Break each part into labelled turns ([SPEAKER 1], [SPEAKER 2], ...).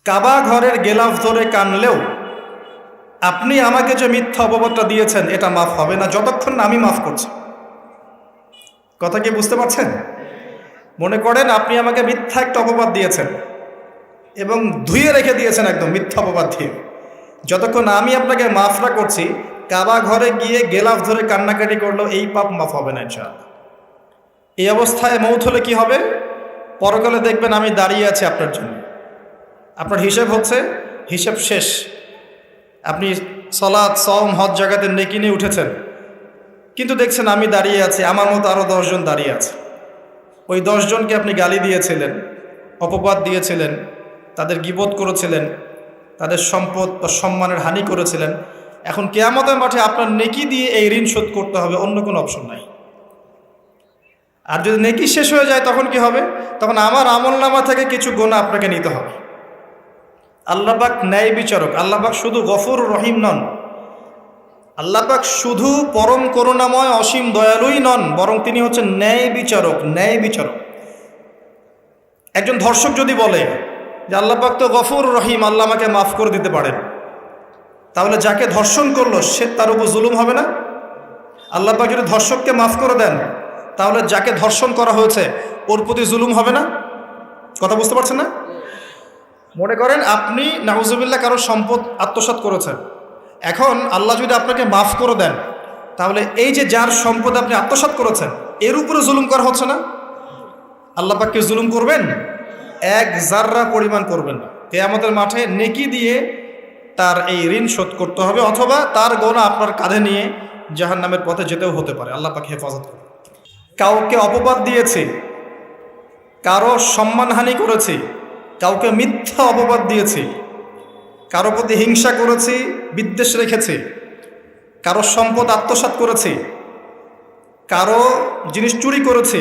[SPEAKER 1] কাবা ঘরের গেলাফ ধরে কানলেও আপনি আমাকে যে মিথ্যা অপবাদটা দিয়েছেন এটা মাফ হবে না যতক্ষণ না আমি মাফ করছি। কথা কি বুঝতে পারছেন? মনে করেন আপনি আমাকে মিথ্যা একটা অপবাদ দিয়েছেন এবং ধুয়ে রেখে দিয়েছেন একদম মিথ্যা অপবাদ দিয়ে। যতক্ষণ আমি আপনাকে মাফ না করছি, কাবা ঘরে গিয়ে গেলাফ ধরে কান্নাকাটি করলেও এই পাপ মাফ হবে না ইনশাআল্লাহ। এই অবস্থায় মৌত হলে কি হবে? পরকালে দেখবেন আমি দাঁড়িয়ে আছি আপনার জন্য। আপনার হিসেব হচ্ছে, হিসেব শেষ। আপনি সালাত, সওম, হজ জাকাতে নেকি নিয়ে উঠেছেন, কিন্তু দেখছেন আমি দাঁড়িয়ে আছি, আমার মতো আরও 10 জন দাঁড়িয়ে আছে। ওই 10 জনকে আপনি গালি দিয়েছিলেন, অপবাদ দিয়েছিলেন, তাদের গীবত করেছিলেন, তাদের সম্পদ বা সম্মানের হানি করেছিলেন। এখন কিয়ামতের মাঠে আপনার নেকি দিয়ে এই ঋণ শোধ করতে হবে, অন্য কোনো অপশন নাই। আর যদি নেকি শেষ হয়ে যায় তখন কি হবে? তখন আমার আমলনামা থেকে কিছু গুনাহ আপনাকে নিতে হবে। আল্লাহ পাক ন্যায় বিচারক। আল্লাহ পাক শুধু গফুর রহিম নন, আল্লাহ পাক শুধু পরম করুণাময় অসীম দয়ালুই নন, বরং তিনি হচ্ছেন ন্যায় বিচারক। ন্যায় বিচারক। একজন ধর্ষক যদি বলে যে আল্লাহ পাক তো গফুর রহিম, আল্লাহ আমাকে মাফ করে দিতে পারেন, তাহলে যাকে ধর্ষণ করলো সে তার উপর জুলুম হবে না? আল্লাহ পাক যদি ধর্ষককে মাফ করে দেন, তাহলে যাকে ধর্ষণ করা হয়েছে ওর প্রতি জুলুম হবে না? কথা বুঝতে পারছেন না? মনে করেন আপনি নাউজুবিল্লাহ কারো সম্পদ আত্মসাৎ করেছেন, এখন আল্লাহ যদি আপনাকে মাফ করে দেন, তাহলে এই যে যার সম্পদ আপনি আত্মসাৎ করেছেন এর উপরে জুলুম করা হচ্ছে না? আল্লাহ পাক কি জুলুম করবেন? এক জাররা পরিমাণ করবেন না। কিয়ামতের মাঠে নেকি দিয়ে তার এই ঋণ শোধ করতে হবে, অথবা তার গোনা আপনার কাঁধে নিয়ে জাহান্নামের পথে যেতেও হতে পারে। আল্লাহ পাক হেফাজত করুন। কাউকে অপবাদ দিয়েছি, কারো সম্মানহানি করেছি, কাউকে মিথ্যা অপবাদ দিয়েছি, কারো প্রতি হিংসা করেছি, বিদ্বেষ রেখেছি, কারো সম্পদ আত্মসাৎ করেছি, কারো জিনিস চুরি করেছি,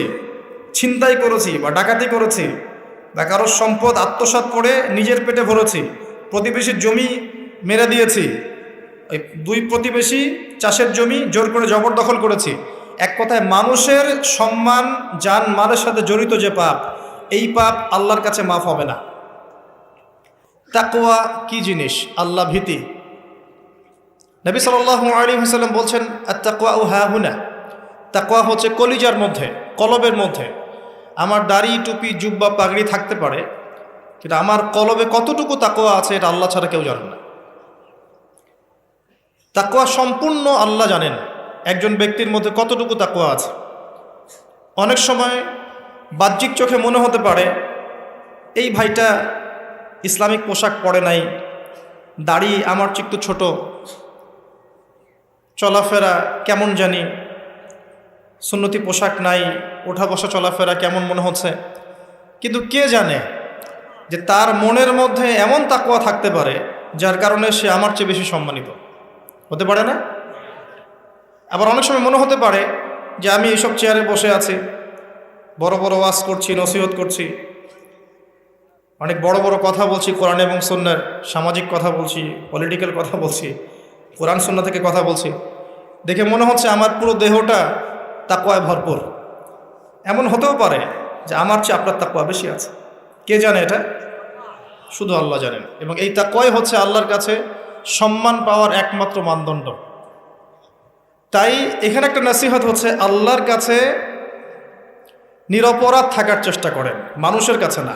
[SPEAKER 1] ছিনতাই করেছি বা ডাকাতি করেছি, বা কারো সম্পদ আত্মসাৎ করে নিজের পেটে ভরেছি, প্রতিবেশীর জমি মেরে দিয়েছি, ওই 2 প্রতিবেশী চাষের জমি জোর করে জবরদখল করেছি। এক কথায় মানুষের সম্মান, জান মালের সাথে জড়িত যে পাপ, এই পাপ আল্লাহর কাছে মাফ হবে না। তাকওয়া কি জিনিস? আল্লাহ ভীতি। নবী সাল্লাল্লাহু আলাইহি ওয়াসাল্লাম বলছেন, আত-তাকওয়া হাহুনা। তাকওয়া হচ্ছে কলিজার মধ্যে, কলবের মধ্যে। আমার দাড়ি, টুপি, জুব্বা, পাগড়ি থাকতে পারে, কিন্তু আমার কলবে কতটুকু তাকওয়া আছে এটা আল্লাহ ছাড়া কেউ জানে না। তাকওয়া সম্পূর্ণ আল্লাহ জানেন একজন ব্যক্তির মধ্যে কতটুকু তাকওয়া আছে। অনেক সময় বাহ্যিক চোখে মনে হতে পারে এই ভাইটা ইসলামিক পোশাক পরে নাই, দাড়ি আমার চেয়ে একটু ছোট, চলাফেরা কেমন জানি, সুন্নতি পোশাক নাই, ওঠা বসা চলাফেরা কেমন মনে হচ্ছে। কিন্তু কে জানে যে তার মনের মধ্যে এমন তাকওয়া থাকতে পারে যার কারণে সে আমার চেয়ে বেশি সম্মানিত হতে পারে না? আবার অনেক সময় মনে হতে পারে যে আমি এইসব চেয়ারে বসে আছি, বড় বড় ওয়াজ করছি, নসিহত করছি, অনেক বড় বড় কথা বলছি, কোরআন এবং সুন্নাহর সামাজিক কথা বলছি, পলিটিক্যাল কথা বলছি, কোরআন সুন্নাহ থেকে কথা বলছি, দেখে মনে হচ্ছে আমার পুরো দেহটা তাকওয়ায় ভরপুর। এমন হতেও পারে যে আমার চেয়ে আপনার তাকওয়া বেশি আছে। কে জানে এটা? শুধু আল্লাহ জানেন। এবং এই তাকওয়াই হচ্ছে আল্লাহর কাছে সম্মান পাওয়ার একমাত্র মানদণ্ড। তাই এখানে একটা নসিহত হচ্ছে, আল্লাহর কাছে নিরপরাধ থাকার চেষ্টা করেন, মানুষের কাছে না।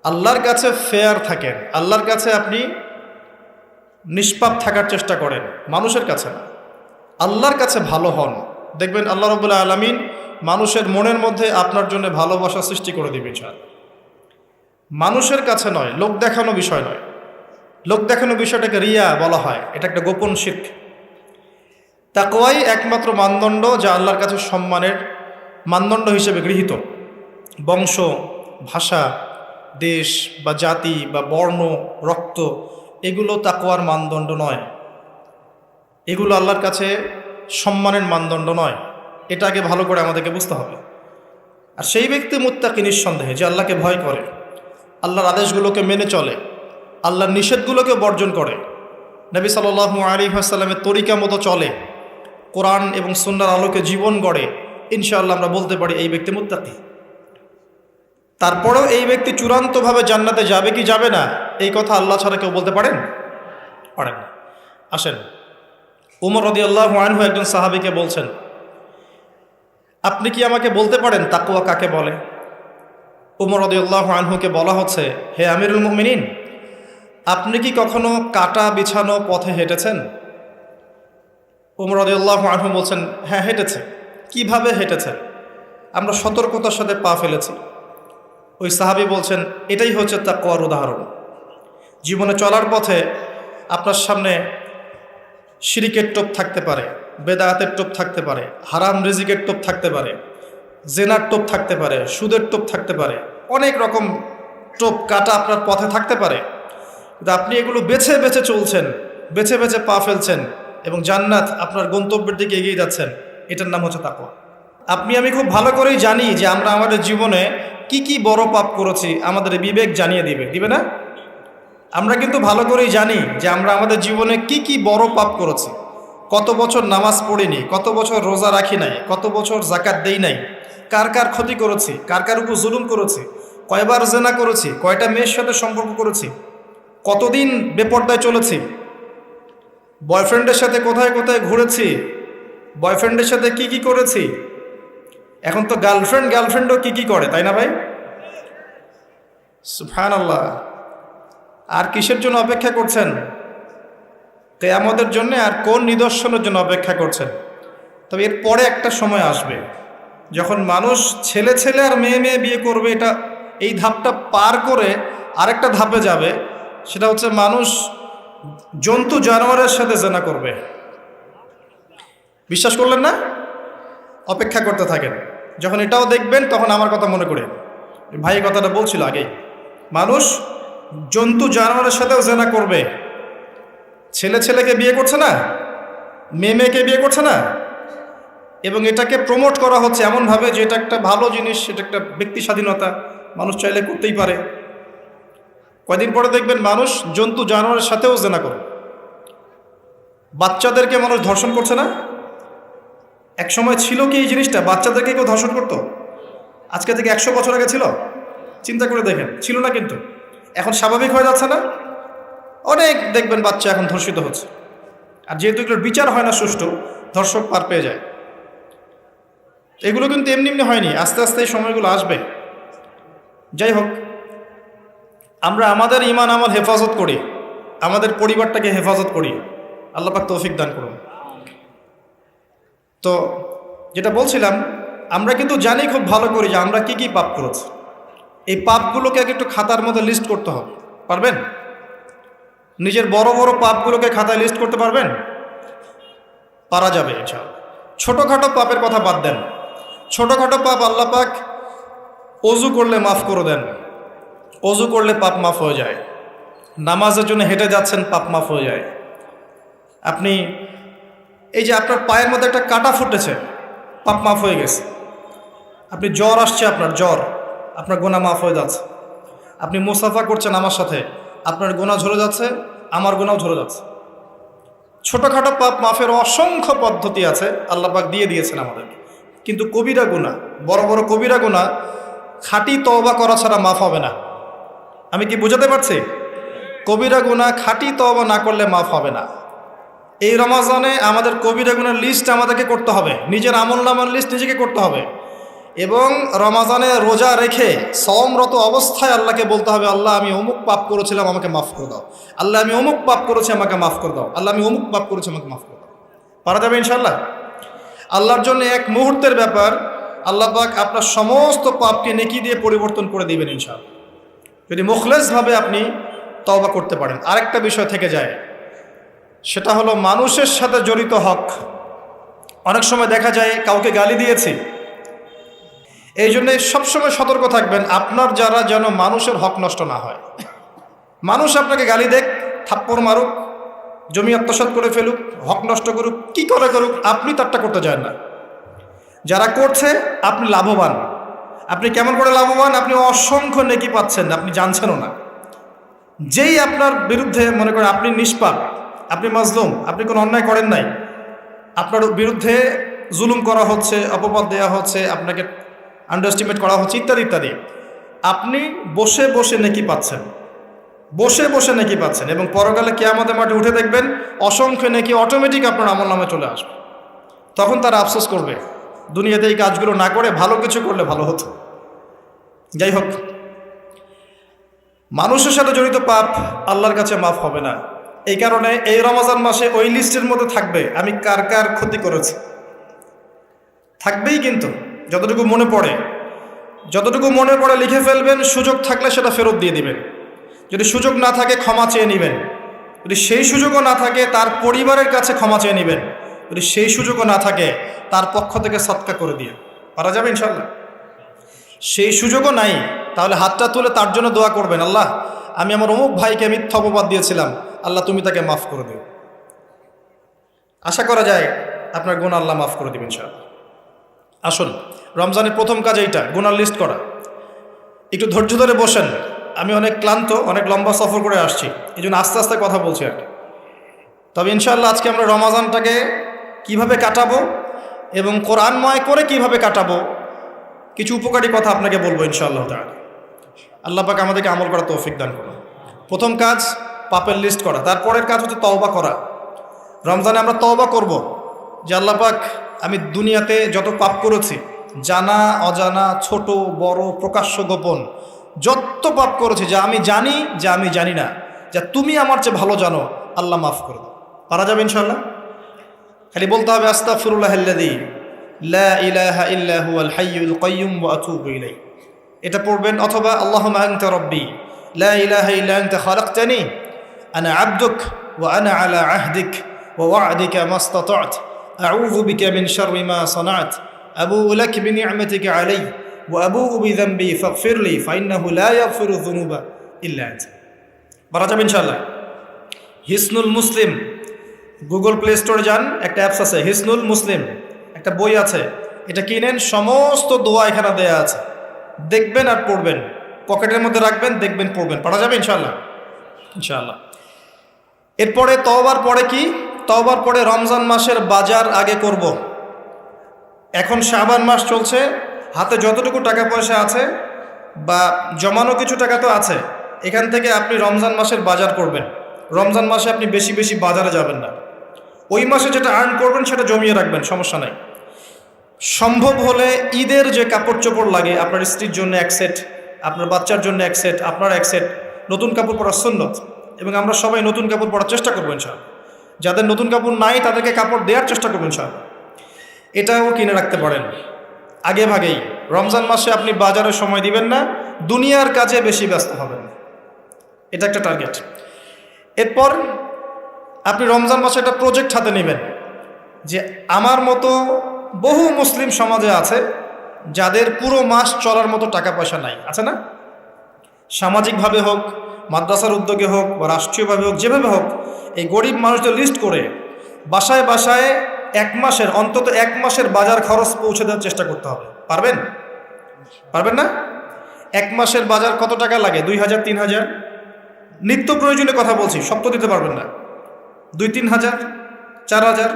[SPEAKER 1] আল্লাহর কাছে ফেয়ার থাকেন, আল্লাহর কাছে আপনি নিষ্পাপ থাকার চেষ্টা করেন, মানুষের কাছে না। আল্লাহর কাছে ভালো হন, দেখবেন আল্লাহ রাব্বুল আলামিন মানুষের মনের মধ্যে আপনার জন্য ভালোবাসা সৃষ্টি করে দিবে ইনশাআল্লাহ। মানুষের কাছে নয়, লোক দেখানো বিষয় নয়। লোক দেখানো বিষয়টাকে রিয়া বলা হয়, এটা একটা গোপন শিরক। তাকওয়াই একমাত্র মানদণ্ড যা আল্লাহর কাছে সম্মানের মানদণ্ড হিসেবে গৃহীত। বংশ, ভাষা, দেশ বা জাতি বা বর্ণ, রক্ত, এগুলো তাকওয়ার মানদণ্ড নয়, এগুলো আল্লাহর কাছে সম্মানের মানদণ্ড নয়। এটা আগে ভালো করে আমাদেরকে বুঝতে হবে। আর সেই ব্যক্তি মুত্তাকি নিঃসন্দেহে, যে আল্লাহকে ভয় করে, আল্লাহর আদেশগুলোকে মেনে চলে, আল্লাহর নিষেধগুলোকে বর্জন করে, নবী সাল্লাল্লাহু আলাইহি ওয়াসাল্লামের তরিকা মতো চলে, কোরআন এবং সুন্নাহর আলোকে জীবন গড়ে, ইনশাআল্লাহ আমরা বলতে পারি এই ব্যক্তি মুত্তাকি। তারপরেও এই ব্যক্তি চূড়ান্তভাবে জান্নাতে যাবে কি যাবে না, এই কথা আল্লাহ ছাড়া কেউ বলতে পারেন? পারেন। আসেন, উমর রাদিয়াল্লাহু আনহু একজন সাহাবীকে বলছেন, আপনি কি আমাকে বলতে পারেন তাকওয়া কাকে বলে? উমর রাদিয়াল্লাহু আনহুকে বলা হচ্ছে, হে আমিরুল মুমিনিন, আপনি কি কখনো কাটা বিছানো পথে হেঁটেছেন? উমর রাদিয়াল্লাহু আনহু বলছেন, হ্যাঁ হেঁটেছে। কিভাবে হেঁটেছেন? আমরা সতর্কতার সাথে পা ফেলেছি। ওই সাহাবী বলছেন, এটাই হচ্ছে তাকওয়ার উদাহরণ। জীবনে চলার পথে আপনার সামনে শিরিকের টোপ থাকতে পারে, বেদায়াতের টোপ থাকতে পারে, হারাম রিজিকের টোপ থাকতে পারে, জেনার টোপ থাকতে পারে, সুদের টোপ থাকতে পারে, অনেক রকম টোপ কাটা আপনার পথে থাকতে পারে। কিন্তু আপনি এগুলো বেছে বেছে চলছেন, বেছে বেছে পা ফেলছেন এবং জান্নাত আপনার গন্তব্যের দিকে এগিয়ে যাচ্ছেন। এটার নাম হচ্ছে তাকওয়া। আপনি আমি খুব ভালো করেই জানি যে আমরা আমাদের জীবনে কি কি বড় পাপ করেছি, আমাদের বিবেক জানিয়ে দিবে না? আমরা কিন্তু ভালো করেই জানি যে আমরা আমাদের জীবনে কি কি বড় পাপ করেছি। কত বছর নামাজ পড়িনি, কত বছর রোজা রাখি নাই, কত বছর যাকাত দেই নাই, কার কার ক্ষতি করেছি, কার কার উপর জুলুম করেছি, কয়বার জেনা করেছি, কয়টা মেয়ের সাথে সম্পর্ক করেছি, কতদিন বেপর্দায় চলেছি, বয়ফ্রেন্ডের সাথে কোথায় কোথায় ঘুরেছি, বয়ফ্রেন্ডের সাথে কি কি করেছি। এখন তো গার্লফ্রেন্ডও কি কি করে, তাই না ভাই? সুবহানাল্লাহ। আর কিসের জন্য অপেক্ষা করছেন? কিয়ামতের জন্য। আর কোন নিদর্শনের জন্য অপেক্ষা করছেন? তবে এর পরে একটা সময় আসবে যখন মানুষ ছেলে ছেলে আর মেয়ে মেয়ে বিয়ে করবে। এই ধাপটা পার করে আরেকটা ধাপে যাবে, সেটা হচ্ছে মানুষ জন্তু জানোয়ারের সাথে জেনা করবে। বিশ্বাস করলেন না? অপেক্ষা করতে থাকেন। যখন এটাও দেখবেন তখন আমার কথা মনে করে, ভাই কথাটা বলছিল আগেই, মানুষ জন্তু জানোয়ারের সাথেও জেনা করবে। ছেলে ছেলেকে বিয়ে করছে না, মেয়ে মেয়েকে বিয়ে করছে না, এবং এটাকে প্রমোট করা হচ্ছে এমনভাবে যে এটা একটা ভালো জিনিস, এটা একটা ব্যক্তি স্বাধীনতা, মানুষ চাইলে করতেই পারে। কয়দিন পরে দেখবেন মানুষ জন্তু জানোয়ারের সাথেও জেনা করে। বাচ্চাদেরকে মানুষ ধর্ষণ করছে না? এক সময় ছিল কি এই জিনিসটা, বাচ্চাদেরকে কেউ ধর্ষণ করতো? আজকে থেকে 100 বছর আগে ছিল? চিন্তা করে দেখেন, ছিল না। কিন্তু এখন স্বাভাবিক হয়ে যাচ্ছে না? অনেক দেখবেন বাচ্চা এখন ধর্ষিত হচ্ছে। আর যেহেতু এগুলোর বিচার হয় না সুষ্ঠু, ধর্ষক পার পেয়ে যায়। এগুলো কিন্তু এমনি এমনি হয়নি, আস্তে আস্তে এই সময়গুলো আসবে। যাই হোক, আমরা আমাদের ঈমান আমল হেফাজত করি, আমাদের পরিবারটাকে হেফাজত করি। আল্লাহ পাক তৌফিক দান করুন। তো যেটা বলছিলাম, আমরা কিন্তু জানি খুব ভালো করি যে আমরা কি কি পাপ করেছি। এই পাপগুলোকে আগে একটু খাতার মধ্যে লিস্ট করতে হবে। পারবেন? নিজের বড় বড় পাপগুলোকে খাতায় লিস্ট করতে পারবেন? পারা যাবে ইনশাআল্লাহ। ছোটোখাটো পাপের কথা বাদ দেন। ছোটোখাটো পাপ আল্লাহ পাক অজু করলে মাফ করে দেন। অজু করলে পাপ মাফ হয়ে যায়। নামাজের জন্য হেঁটে যাচ্ছেন, পাপ মাফ হয়ে যায়। আপনি এই যে আপনার পায়ের মধ্যে একটা কাটা ফুটেছে, পাপ মাফ হয়ে গেছে। আপনি জ্বর আসছে, আপনার গোনা মাফ হয়ে যাচ্ছে। আপনি মুসাফা করছেন আমার সাথে, আপনার গোনা ঝরে যাচ্ছে, আমার গোনাও ঝরে যাচ্ছে। ছোটোখাটো পাপ মাফের অসংখ্য পদ্ধতি আছে, আল্লাহ পাক দিয়ে দিয়েছেন আমাদেরকে। কিন্তু কবিরা গুনাহ, বড় বড় কবিরা গুনাহ খাঁটি তওবা করা ছাড়া মাফ হবে না। আমি কি বুঝাতে পারছি? কবিরা গুনাহ খাঁটি তওবা না করলে মাফ হবে না। এই রমাজানে আমাদের কবিরা গুনার লিস্ট আমাদেরকে করতে হবে, নিজের আমলনামার লিস্ট নিজেকে করতে হবে। এবং রমাজানে রোজা রেখে সওমরত অবস্থায় আল্লাহকে বলতে হবে, আল্লাহ আমি অমুক পাপ করেছিলাম, আমাকে মাফ করে দাও। আল্লাহ আমি অমুক পাপ করেছি, আমাকে মাফ করে দাও। আল্লাহ আমি অমুক পাপ করেছি, আমাকে মাফ করে দাও। পারা যাবে ইনশাল্লাহ? আল্লাহর জন্য এক মুহূর্তের ব্যাপার। আল্লাহ পাক আপনার সমস্ত পাপকে নেকি দিয়ে পরিবর্তন করে দিবেন ইনশাআল্লাহ, যদি মুখলেসভাবে আপনি তওবা করতে পারেন। আরেকটা বিষয় থেকে যায়, সেটা হলো মানুষের সাথে জড়িত হক। অনেক সময় দেখা যায় কাউকে গালি দিয়েছি, এই জন্যে সবসময় সতর্ক থাকবেন আপনার যারা, যেন মানুষের হক নষ্ট না হয়। মানুষ আপনাকে গালি দেখ, থাপ্পড় মারুক, জমি আত্মসাৎ করে ফেলুক, হক নষ্ট করুক, কি করে করুক, আপনি তারটা করতে চান না। যারা করছে আপনি লাভবান। আপনি কেমন করে লাভবান? আপনি অসংখ্য নেকি পাচ্ছেন, আপনি জানছেনও না। যেই আপনার বিরুদ্ধে মনে করেন আপনি নিষ্পাপ, আপনি মাজলুম, আপনি কোনো অন্যায় করেন নাই, আপনার বিরুদ্ধে জুলুম করা হচ্ছে, অপবাদ দেওয়া হচ্ছে, আপনাকে আন্ডারএস্টিমেট করা হচ্ছে, ইত্যাদি ইত্যাদি। আপনি বসে বসে নেকি পাচ্ছেন, বসে বসে নেকি পাচ্ছেন, এবং পরকালে কিয়ামতের মাঠে উঠে দেখবেন অসংখ্য নেকি অটোমেটিক আপনার আমলনামায় চলে আসবে। তখন তারা আফসোস করবে দুনিয়াতে এই কাজগুলো না করে ভালো কিছু করলে ভালো হতো। যাই হোক, মানুষের সাথে জড়িত পাপ আল্লাহর কাছে মাফ হবে না। এই কারণে এই রমজান মাসে ওই লিস্টের মধ্যে থাকবে আমি কার কার ক্ষতি করেছি, থাকবেই। কিন্তু যতটুকু মনে পড়ে লিখে ফেলবেন, সুযোগ থাকলে সেটা ফেরত দিয়ে দিবেন। যদি সুযোগ না থাকে ক্ষমা চেয়ে নেবেন, যদি সেই সুযোগও না থাকে তার পরিবারের কাছে ক্ষমা চেয়ে নেবেন, যদি সেই সুযোগও না থাকে তার পক্ষ থেকে সদকা করে দিয়ে পারা যাবে ইনশাল্লাহ। সেই সুযোগও নাই, তাহলে হাতটা তুলে তার জন্য দোয়া করবেন, আল্লাহ আমি আমার অমুক ভাইকে মিথ্যা অপবাদ দিয়েছিলাম, আল্লাহ তুমি তাকে মাফ করে দিও। আশা করা যায় আপনার গুনাহ আল্লাহ মাফ করে দিবেন ইনশাআল্লাহ। আসুন, রমজানের প্রথম কাজ এইটা, গুনার লিস্ট করা। একটু ধৈর্য ধরে বসেন, আমি অনেক ক্লান্ত, অনেক লম্বা সফর করে আসছি, এই জন্য আস্তে আস্তে কথা বলছি আর কি। তবে ইনশাআল্লাহ আজকে আমরা রমজানটাকে কিভাবে কাটাবো এবং কোরআনময় করে কিভাবে কাটাবো কিছু উপকারী কথা আপনাকে বলবো ইনশাআল্লাহ তাআলা। আল্লাহ পাক আমাদেরকে আমল করার তৌফিক দান করুন। প্রথম কাজ পাপের লিস্ট করা, তারপরের কাজ হচ্ছে তওবা করা। রমজানে আমরা তওবা করব যে আল্লাহ পাক আমি দুনিয়াতে যত পাপ করেছি, জানা অজানা, ছোট বড়, প্রকাশ্য গোপন, যত পাপ করেছি, যা আমি জানি যা আমি জানি না, যা তুমি আমার চেয়ে ভালো জানো, আল্লাহ মাফ করে দাও। পারা যাবে ইনশাআল্লাহ? খালি বলতে হবে আস্তাগফিরুল্লাহাল্লাযী লা ইলাহা ইল্লা হুয়াল হাইয়ুল কাইয়্যুম ওয়া আতুবু ইলাইহি, এটা পড়বেন। অথবা আল্লাহুম্মা আনতা রাব্বী লা ইলাহা ইল্লা আনতা খালাকতানি আনা আবদুক ওয়া আনা আলা আহদিক ওয়া ওয়া'দিকা মাস্তাতা'ত আউযু বিকা মিন শাররি মা সানা'ত আবুউ লাক বিনি'মাতিকা আলাইয়া ওয়া আবুউ বিযানবি ফাগফিরলি ফাইন্নাহু লা ইয়াগফিরু যুনুবা ইল্লা আনতা। পারা যাবে ইনশাআল্লাহ? হিসনুল মুসলিম, গুগল প্লে স্টোরে যান, একটা অ্যাপস আছে হিসনুল মুসলিম, একটা বই আছে, এটা কিনেন, সমস্ত দোয়া এখানে দেয়া আছে, দেখবেন আর পড়বেন, পকেটের মধ্যে রাখবেন, দেখবেন, পড়বেন। পড়া যাবে ইনশাআল্লাহ? ইনশাআল্লাহ। এরপরে তওবার পরে কি? তওবার পরে রমজান মাসের বাজার আগে করব। এখন শাবান মাস চলছে, হাতে যতটুকু টাকা পয়সা আছে বা জমানো কিছু টাকা তো আছে, এখান থেকে আপনি রমজান মাসের বাজার করবেন। রমজান মাসে আপনি বেশি বেশি বাজারে যাবেন না, ওই মাসে যেটা আর্ন করবেন সেটা জমিয়ে রাখবেন, সমস্যা নাই। সম্ভব হলে ঈদের যে কাপড় চোপড় লাগে, আপনার স্ত্রীর জন্য এক সেট, আপনার বাচ্চার জন্য এক সেট, আপনার এক সেট, নতুন কাপড় পরা সুন্নত, এবং আমরা সবাই নতুন কাপড় পরার চেষ্টা করবো ইনশাআল্লাহ। যাদের নতুন কাপড় নাই তাদেরকে কাপড় দেওয়ার চেষ্টা করবো ইনশাআল্লাহ। এটাও কিনে রাখতে পারেন আগে ভাগেই। রমজান মাসে আপনি বাজারে সময় দিবেন না, দুনিয়ার কাজে বেশি ব্যস্ত হবেন, এটা একটা টার্গেট। এরপর আপনি রমজান মাসে একটা প্রজেক্ট হাতে নেবেন যে আমার মতো বহু মুসলিম সমাজে আছে যাদের পুরো মাস চলার মতো টাকা পয়সা নাই, আছে না? সামাজিকভাবে হোক, মাদ্রাসার উদ্যোগে হোক, বা রাষ্ট্রীয়ভাবে হোক, যেভাবে হোক, এই গরিব মানুষদের লিস্ট করে বাসায় বাসায় অন্তত এক মাসের বাজার খরচ পৌঁছে দেওয়ার চেষ্টা করতে হবে। পারবেন? পারবেন না? এক মাসের বাজার কত টাকা লাগে? 2000, 3000, নিত্য প্রয়োজনীয় কথা বলছি, সব তো দিতে পারবেন না। 2-3 হাজার, 4000,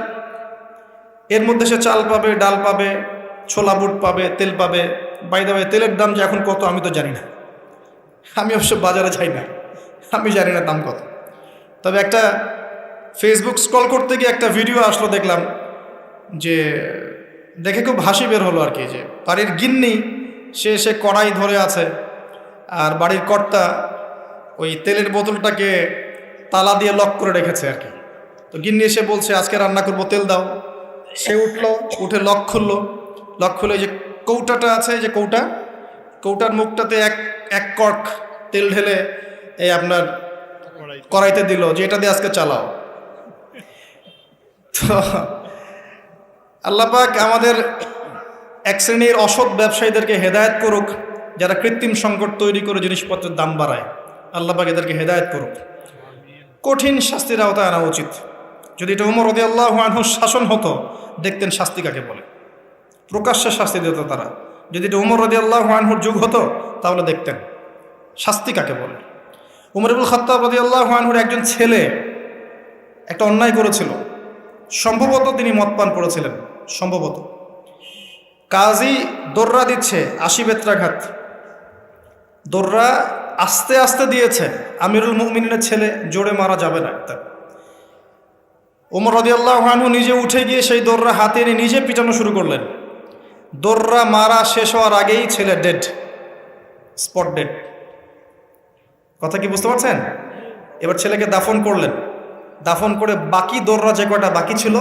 [SPEAKER 1] এর মধ্যে সে চাল পাবে, ডাল পাবে, ছোলা বুট পাবে, তেল পাবে। বাই দ্য ওয়ে, তেলের দাম যে এখন কত আমি তো জানি না, আমি অবশ্য বাজারে যাই না, আমি জানি না দাম কত। তবে একটা ফেসবুক স্ক্রল করতে গিয়ে একটা ভিডিও আসলো, দেখলাম, যে দেখে খুব হাসি বের হলো আর কি, যে বাড়ির গিন্নি সে কড়াই ধরে আছে, আর বাড়ির কর্তা ওই তেলের বোতলটাকে তালা দিয়ে লক করে রেখেছে আর কি। তো গিন্নি এসে বলছে আজকে রান্না করবো, তেল দাও। সে উঠে লক খুলে যে কৌটাটা আছে, যে কৌটার মুখটাতে এক কর্ক তেল ঢেলে এই আপনার কড়াইতে দিল, যে এটা দিয়ে আজকে চালাও। তো আল্লাহ পাক আমাদের এক শ্রেণীর অসৎ ব্যবসায়ীদেরকে হেদায়েত করুক, যারা কৃত্রিম সংকট তৈরি করে জিনিসপত্রের দাম বাড়ায়। আল্লাহ পাক এদেরকে হেদায়েত করুক। কঠিন শাস্তির আওতায় আনা উচিত। যদি এটা ওমর রাদিয়াল্লাহু আনহুর শাসন হতো, দেখতেন শাস্তি কাকে বলে, প্রকাশ্যে শাস্তি দিত তারা। যদি এটা ওমর রাদিয়াল্লাহু আনহুর যুগ হতো, তাহলে দেখতেন শাস্তি কাকে বলে। ওমর ইবনুল খাত্তাব রাদিয়াল্লাহু আনহুর একজন ছেলে একটা অন্যায় করেছিল, সম্ভবত তিনি মদ পান করেছিলেন, সম্ভবত। কাজী দোররা দিচ্ছে 80 বেত্রাঘাত, দৌড়া আস্তে আস্তে দিয়েছে, আমিরুল মুমিনের ছেলে, জোরে মারা যাবে না। ওমর রাদিয়াল্লাহু আনহু নিজে উঠে গিয়ে সেই দৌড়া হাতে এনে নিজে পিটানো শুরু করলেন। দৌড়া মারা শেষ হওয়ার আগেই ছেলে ডেড, স্পট ডেড। কথা কি বুঝতে পারছেন? এবার ছেলেকে দাফন করলেন। দাফন করে বাকি দৌড়া যে কয়টা বাকি ছিল,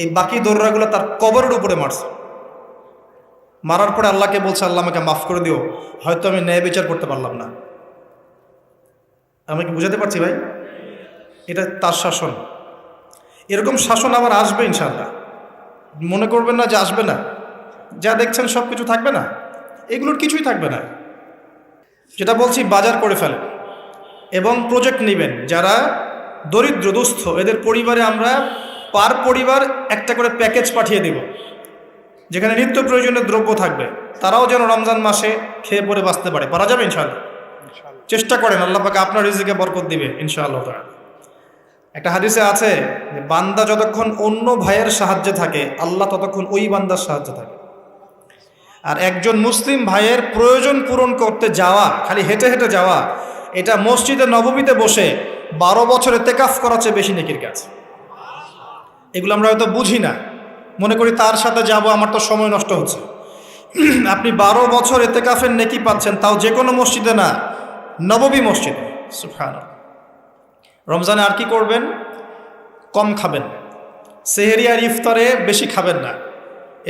[SPEAKER 1] এই বাকি দৌড়াগুলো তার কবরের উপরে মারছে। মারার পরে আল্লাহকে বলছে, আল্লাহ আমাকে মাফ করে দিও, হয়তো আমি ন্যায় বিচার করতে পারলাম না। আমি কি বুঝাতে পারছি ভাই? এটা তার শাসন। এরকম শাসন আবার আসবে ইনশাআল্লাহ। মনে করবেন না যে আসবে না। যা দেখছেন সব কিছু থাকবে না, এগুলোর কিছুই থাকবে না। যেটা বলছি, বাজার করে ফেলেন এবং প্রজেক্ট নেবেন। যারা দরিদ্র দুস্থ, এদের পরিবারে আমরা পার পরিবার একটা করে প্যাকেজ পাঠিয়ে দেব, যেখানে নিত্য প্রয়োজনীয় দ্রব্য থাকবে। তারাও যেন রমজান মাসে খেয়ে পরে বাঁচতে পারে। পারা যাবে ইনশাআল্লাহ? চেষ্টা করেন, আল্লাহ পাক আপনার রিজিকে বরকত দিবে ইনশাআল্লাহ। একটা হাদিসে আছে যে বান্দা যতক্ষণ অন্য ভাইয়ের সাহায্যে থাকে, আল্লাহ ততক্ষণ ওই বান্দার সাহায্যে থাকে। আর একজন মুসলিম ভাইয়ের প্রয়োজন পূরণ করতে যাওয়া, খালি হেঁটে হেঁটে যাওয়া, এটা মসজিদে নববীতে বসে 12 বছর ইতিকাফ করার চেয়ে বেশি নেকির কাজ। এগুলো আমরা হয়তো বুঝি না, মনে করি তার সাথে যাব, আমার তো সময় নষ্ট হচ্ছে। আপনি 12 বছর ইতিকাফের নেকি পাচ্ছেন, তাও যে কোনো মসজিদে না, নববী মসজিদে। সুবহানাল্লাহ। রমজানে আর কি করবেন? কম খাবেন, সেহরি আর ইফতারে বেশি খাবেন না,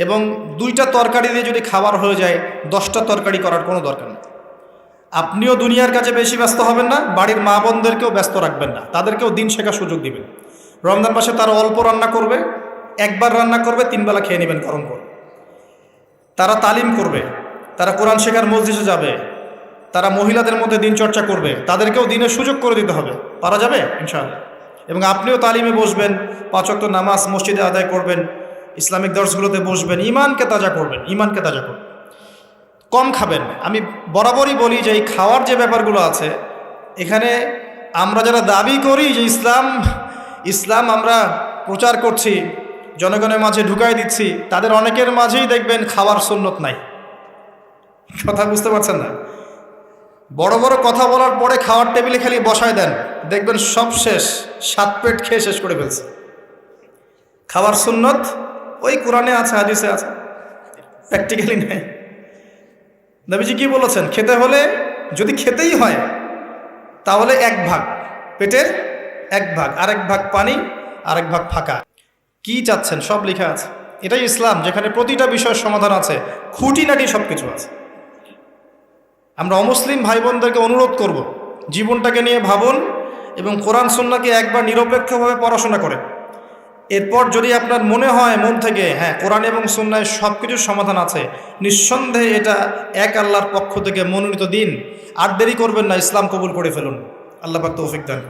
[SPEAKER 1] এবং 2টা তরকারি দিয়ে যদি খাবার হয়ে যায়, 10টা তরকারি করার কোনো দরকার নেই। আপনিও দুনিয়ার কাছে বেশি ব্যস্ত হবেন না, বাড়ির মা বোনদেরকেও ব্যস্ত রাখবেন না, তাদেরকেও দিন শেখার সুযোগ দিবেন। রমজান মাসে তারা অল্প রান্না করবে, একবার রান্না করবে, 3 বেলা খেয়ে নেবেন গরম করে। তারা তালিম করবে, তারা কোরআন শেখার মসজিদে যাবে, তারা মহিলাদের মধ্যে দিন চর্চা করবে, তাদেরকেও দিনের সুযোগ করে দিতে হবে। পারা যাবে ইনশাআল্লাহ। এবং আপনিও তালিমে বসবেন, 5 ওয়াক্ত নামাজ মসজিদে আদায় করবেন, ইসলামিক দর্শগুলোতে বসবেন, ইমানকে তাজা করবেন, ইমানকে তাজা করবেন। কম খাবেন। আমি বরাবরই বলি যে এই খাওয়ার যে ব্যাপারগুলো আছে, এখানে আমরা যারা দাবি করি যে ইসলাম আমরা প্রচার করছি, জনগণের মাঝে ঢুকাই দিচ্ছি, তাদের অনেকের মাঝেই দেখবেন খাওয়ার সুন্নত নাই। কথা বুঝতে পারছেন না? বড় বড় কথা বলার পরে খাওয়ার টেবিলে খালি বসায় দেন, দেখবেন সব শেষ, 7 পেট খেয়ে শেষ করে ফেলছে। খাওয়ার সুন্নত ওই কোরআনে আছে, হাদিসে আছে, প্র্যাকটিক্যালি নেই। নবীজি কি বলেছেন? খেতে হলে, যদি খেতেই হয়, তাহলে 1 ভাগ পেটের 1 ভাগ, আরেক ভাগ পানি, আরেক ভাগ ফাঁকা। কি চাচ্ছেন সব লেখা আছে। এটাই ইসলাম, যেখানে প্রতিটা বিষয়ের সমাধান আছে, খুঁটিনাটি সব কিছু আছে। আমরা অমুসলিম ভাই বোনদেরকে অনুরোধ করব, জীবনটাকে নিয়ে ভাবুন এবং কোরআন সুন্নাহকে একবার নিরপেক্ষভাবে পড়াশোনা করেন। এরপর যদি আপনার মনে হয় মন থেকে, হ্যাঁ, কোরআন এবং সুন্নাহয় সব কিছুর সমাধান আছে, নিঃসন্দেহে এটা এক আল্লাহর পক্ষ থেকে মনোনীত দিন, আর দেরি করবেন না, ইসলাম কবুল করে ফেলুন। আল্লাহ পাক তৌফিক দান।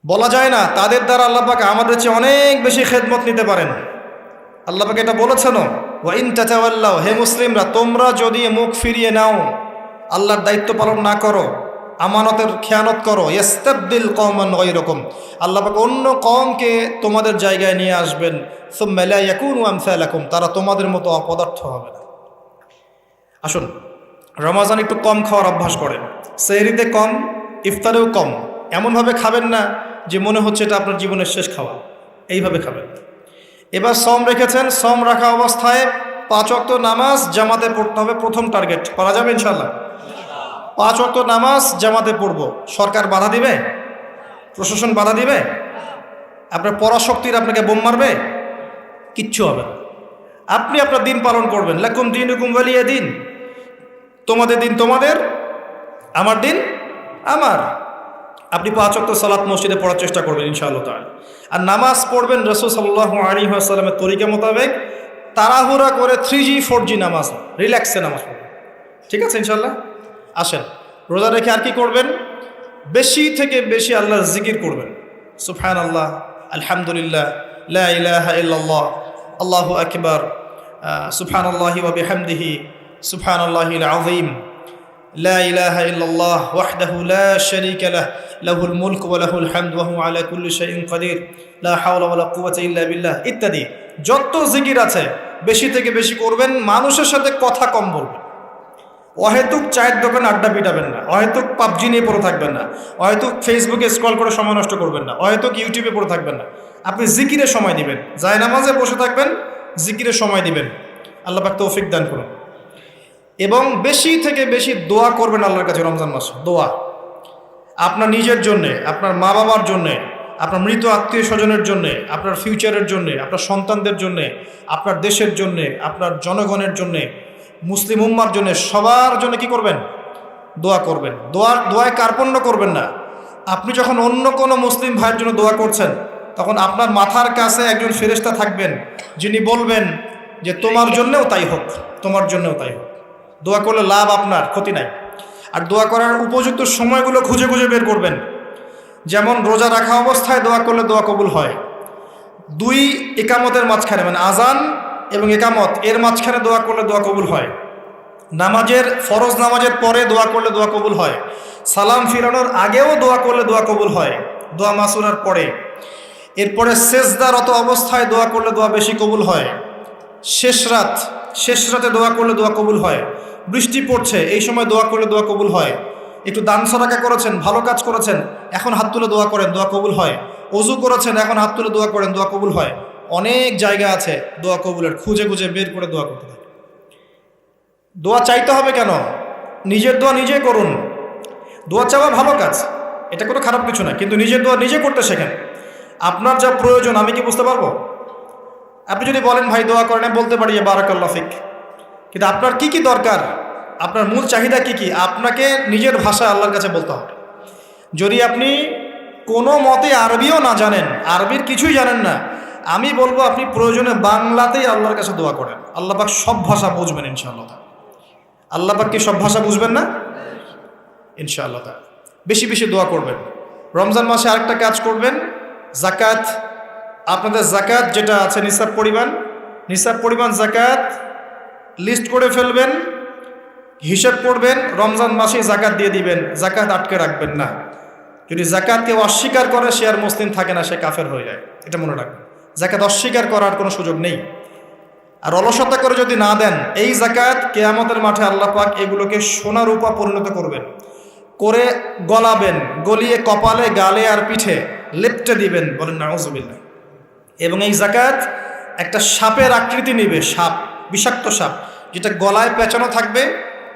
[SPEAKER 1] বলা যায় না তাদের দ্বারা আল্লাহ পাক আমাদের চেয়ে অনেক বেশি খেদমত নিতে পারেন। আল্লাহ পাক এটা বলেছেন, ওয়া ইন তাতাওয়াল্লাউ, হে মুসলিমরা, তোমরা যদি মুখ ফিরিয়ে নাও, আল্লাহর দায়িত্ব পালন না করো, আমানতের খেয়ানত করো, ইস্তাবদিল কওমান গায়রাকুম, আল্লাহ পাক অন্য কওমকে তোমাদের জায়গায় নিয়ে আসবেন, সুম্মা লা ইয়াকুনু আমসালাকুম, তারা তোমাদের মতো অপদার্থ হবে না। আসুন, রমজান একটু কম খাওয়ার অভ্যাস করেন, সেহরিতে কম, ইফতারেও কম। এমনভাবে খাবেন না যে মনে হচ্ছে এটা আপনার জীবনের শেষ খাওয়া, এইভাবে খাবেন। এবার সম রেখেছেন, সম রাখা অবস্থায় 5 ওয়াক্ত নামাজ জামাতে পড়তে হবে, প্রথম টার্গেট। পারা যাবে ইনশাআল্লাহ? 5 ওয়াক্ত নামাজ জামাতে পড়ব। সরকার বাধা দিবে? প্রশাসন বাধা দিবে? আপনার পরাশক্তির আপনাকে বোম মারবে? কিচ্ছু হবে না। আপনি আপনার দিন পালন করবেন। লাকুম দীনুকুম ওয়ালিয়া দিন, তোমাদের দিন তোমাদের, আমার দিন আমার। আপনি 5 ওয়াক্ত সালাত মসজিদে পড়ার চেষ্টা করবেন ইনশাআল্লাহ তাআলা। আর নামাজ পড়বেন রাসূল সাল্লাল্লাহু আলাইহি ওয়াসাল্লামের তরিকা মোতাবেক, তাড়াহুড়া করে 3G 4G নামাজ, রিল্যাক্সে নামাজ পড়বেন। ঠিক আছে ইনশাআল্লাহ? আসেন, রোজা রেখে আর কি করবেন? বেশি থেকে বেশি আল্লাহর জিকির করবেন। সুবহানাল্লাহ, আলহামদুলিল্লাহ, লা ইলাহা ইল্লাল্লাহ, আল্লাহু আকবার, সুবহানাল্লাহি ওয়া বিহামদিহি, সুবহানাল্লাহিল আযীম, লা ইলাহা ইল্লাল্লাহ ওয়াহদাহু লা শারীকা লাহ, লাহুল মুলকু ওয়া লাহুল হামদু ওয়া হুয়া আলা কুল্লি শাইইন কাদির, লা হাওলা ওয়া লা কুওয়াতা ইল্লা বিল্লাহ ইত্যাদি। যত জিকির আছে বেশি থেকে বেশি করবেন। মানুষের সাথে কথা কম বলবেন। অহেতুক চায়ের দোকানে আড্ডা পিটাবেন না, অহেতুক পাবজি নিয়ে পড়ে থাকবেন না, অহেতুক ফেসবুকে স্ক্রল করে সময় নষ্ট করবেন না, অহেতুক ইউটিউবে পড়ে থাকবেন না। আপনি জিকিরে সময় দিবেন, জায়নামাজে বসে থাকবেন, জিকিরে সময় দিবেন। আল্লাহ পাক তৌফিক দান করুন। এবং বেশি থেকে বেশি দোয়া করবেন আল্লাহর কাছে রমজান মাসে। দোয়া আপনার নিজের জন্যে, আপনার মা বাবার জন্যে, আপনার মৃত আত্মীয় স্বজনের জন্যে, আপনার ফিউচারের জন্যে, আপনার সন্তানদের জন্যে, আপনার দেশের জন্যে, আপনার জনগণের জন্যে, মুসলিম উম্মার জন্যে, সবার জন্য কি করবেন? দোয়া করবেন। দোয়ায় কার্পণ্য করবেন না। আপনি যখন অন্য কোনো মুসলিম ভাইয়ের জন্য দোয়া করছেন, তখন আপনার মাথার কাছে একজন ফেরেশতা থাকবেন, যিনি বলবেন যে তোমার জন্যেও তাই হোক, তোমার জন্যেও তাই হোক। দোয়া করলে লাভ আপনার, ক্ষতি নাই। আর দোয়া করার উপযুক্ত সময়গুলো খুঁজে খুঁজে বের করবেন। যেমন রোজা রাখা অবস্থায় দোয়া করলে দোয়া কবুল হয়। 2 একামতের মাঝখানে, মানে আজান এবং একামত এর মাঝখানে দোয়া করলে দোয়া কবুল হয়। নামাজের, ফরজ নামাজের পরে দোয়া করলে দোয়া কবুল হয়। সালাম ফিরানোর আগেও দোয়া করলে দোয়া কবুল হয়, দোয়া মাসুরার পরে। এরপরে সেজদারত অবস্থায় দোয়া করলে দোয়া বেশি কবুল হয়। শেষ রাতে দোয়া করলে দোয়া কবুল হয়। বৃষ্টি পড়ছে, এই সময় দোয়া করলে দোয়া কবুল হয়। একটু দান সদকা করেছেন, ভালো কাজ করেছেন, এখন হাত তুলে দোয়া করেন, দোয়া কবুল হয়। ওযু করেছেন, এখন হাত তুলে দোয়া করেন, দোয়া কবুল হয়। অনেক জায়গা আছে দোয়া কবুলের, খুঁজে খুঁজে বের করে দোয়া করতে থাকে। দোয়া চাইতে হবে কেন? নিজের দোয়া নিজে করুন। দোয়া চাওয়া ভালো কাজ, এটা কোনো খারাপ কিছু না, কিন্তু নিজের দোয়া নিজে করতে শেখেন। আপনার যা প্রয়োজন আমি কি বুঝতে পারবো? আপনি যদি বলেন ভাই দোয়া করেন, আমি বলতে পারি বারাকাল্লাহ ফিক, কিন্তু আপনার কি কি দরকার, আপনার মূল চাহিদা কি কি, আপনাকে নিজের ভাষায় আল্লাহর কাছে বলতে হবে। যদি আপনি কোনো মতে আরবিও না জানেন, আরবির কিছুই জানেন না, আমি বলবো আপনি প্রয়োজনে বাংলাতেই আল্লাহর কাছে দোয়া করেন। আল্লাহ পাক সব ভাষা বুঝবেন ইনশাআল্লাহ। আল্লাহ পাক কি সব ভাষা বুঝবেন না? ইনশাআল্লাহ। বেশি বেশি দোয়া করবেন। রমজান মাসে আরেকটা কাজ করবেন, জাকাত। আপনাদের জাকাত যেটা আছে নিসাব পরিমাণ জাকাত লিস্ট করে ফেলবেন, হিসাব করবেন, রমজান মাসে জাকাত দিয়ে দিবেন। জাকাত আটকে রাখবেন না। যদি জাকাত কেউ অস্বীকার করে, সে আর মুসলিম থাকে না, সে কাফের হয়ে যায়। এটা মনে রাখবেন। জাকাত অস্বীকার করার কোনো সুযোগ নেই। আর অলসতা করে যদি না দেন, এই জাকাত কিয়ামতের মাঠে আল্লাহ পাক এগুলোকে সোনা রূপা পরিণত করবেন, করে গলাবেন, গলিয়ে কপালে, গালে আর পিঠে লেপটে দিবেন, বলেন নাউজুবিল্লাহ। এবং এই জাকাত একটা সাপের আকৃতি নেবে, সাপ, বিষাক্ত সাপ, যেটা গলায় পেঁচানো থাকবে,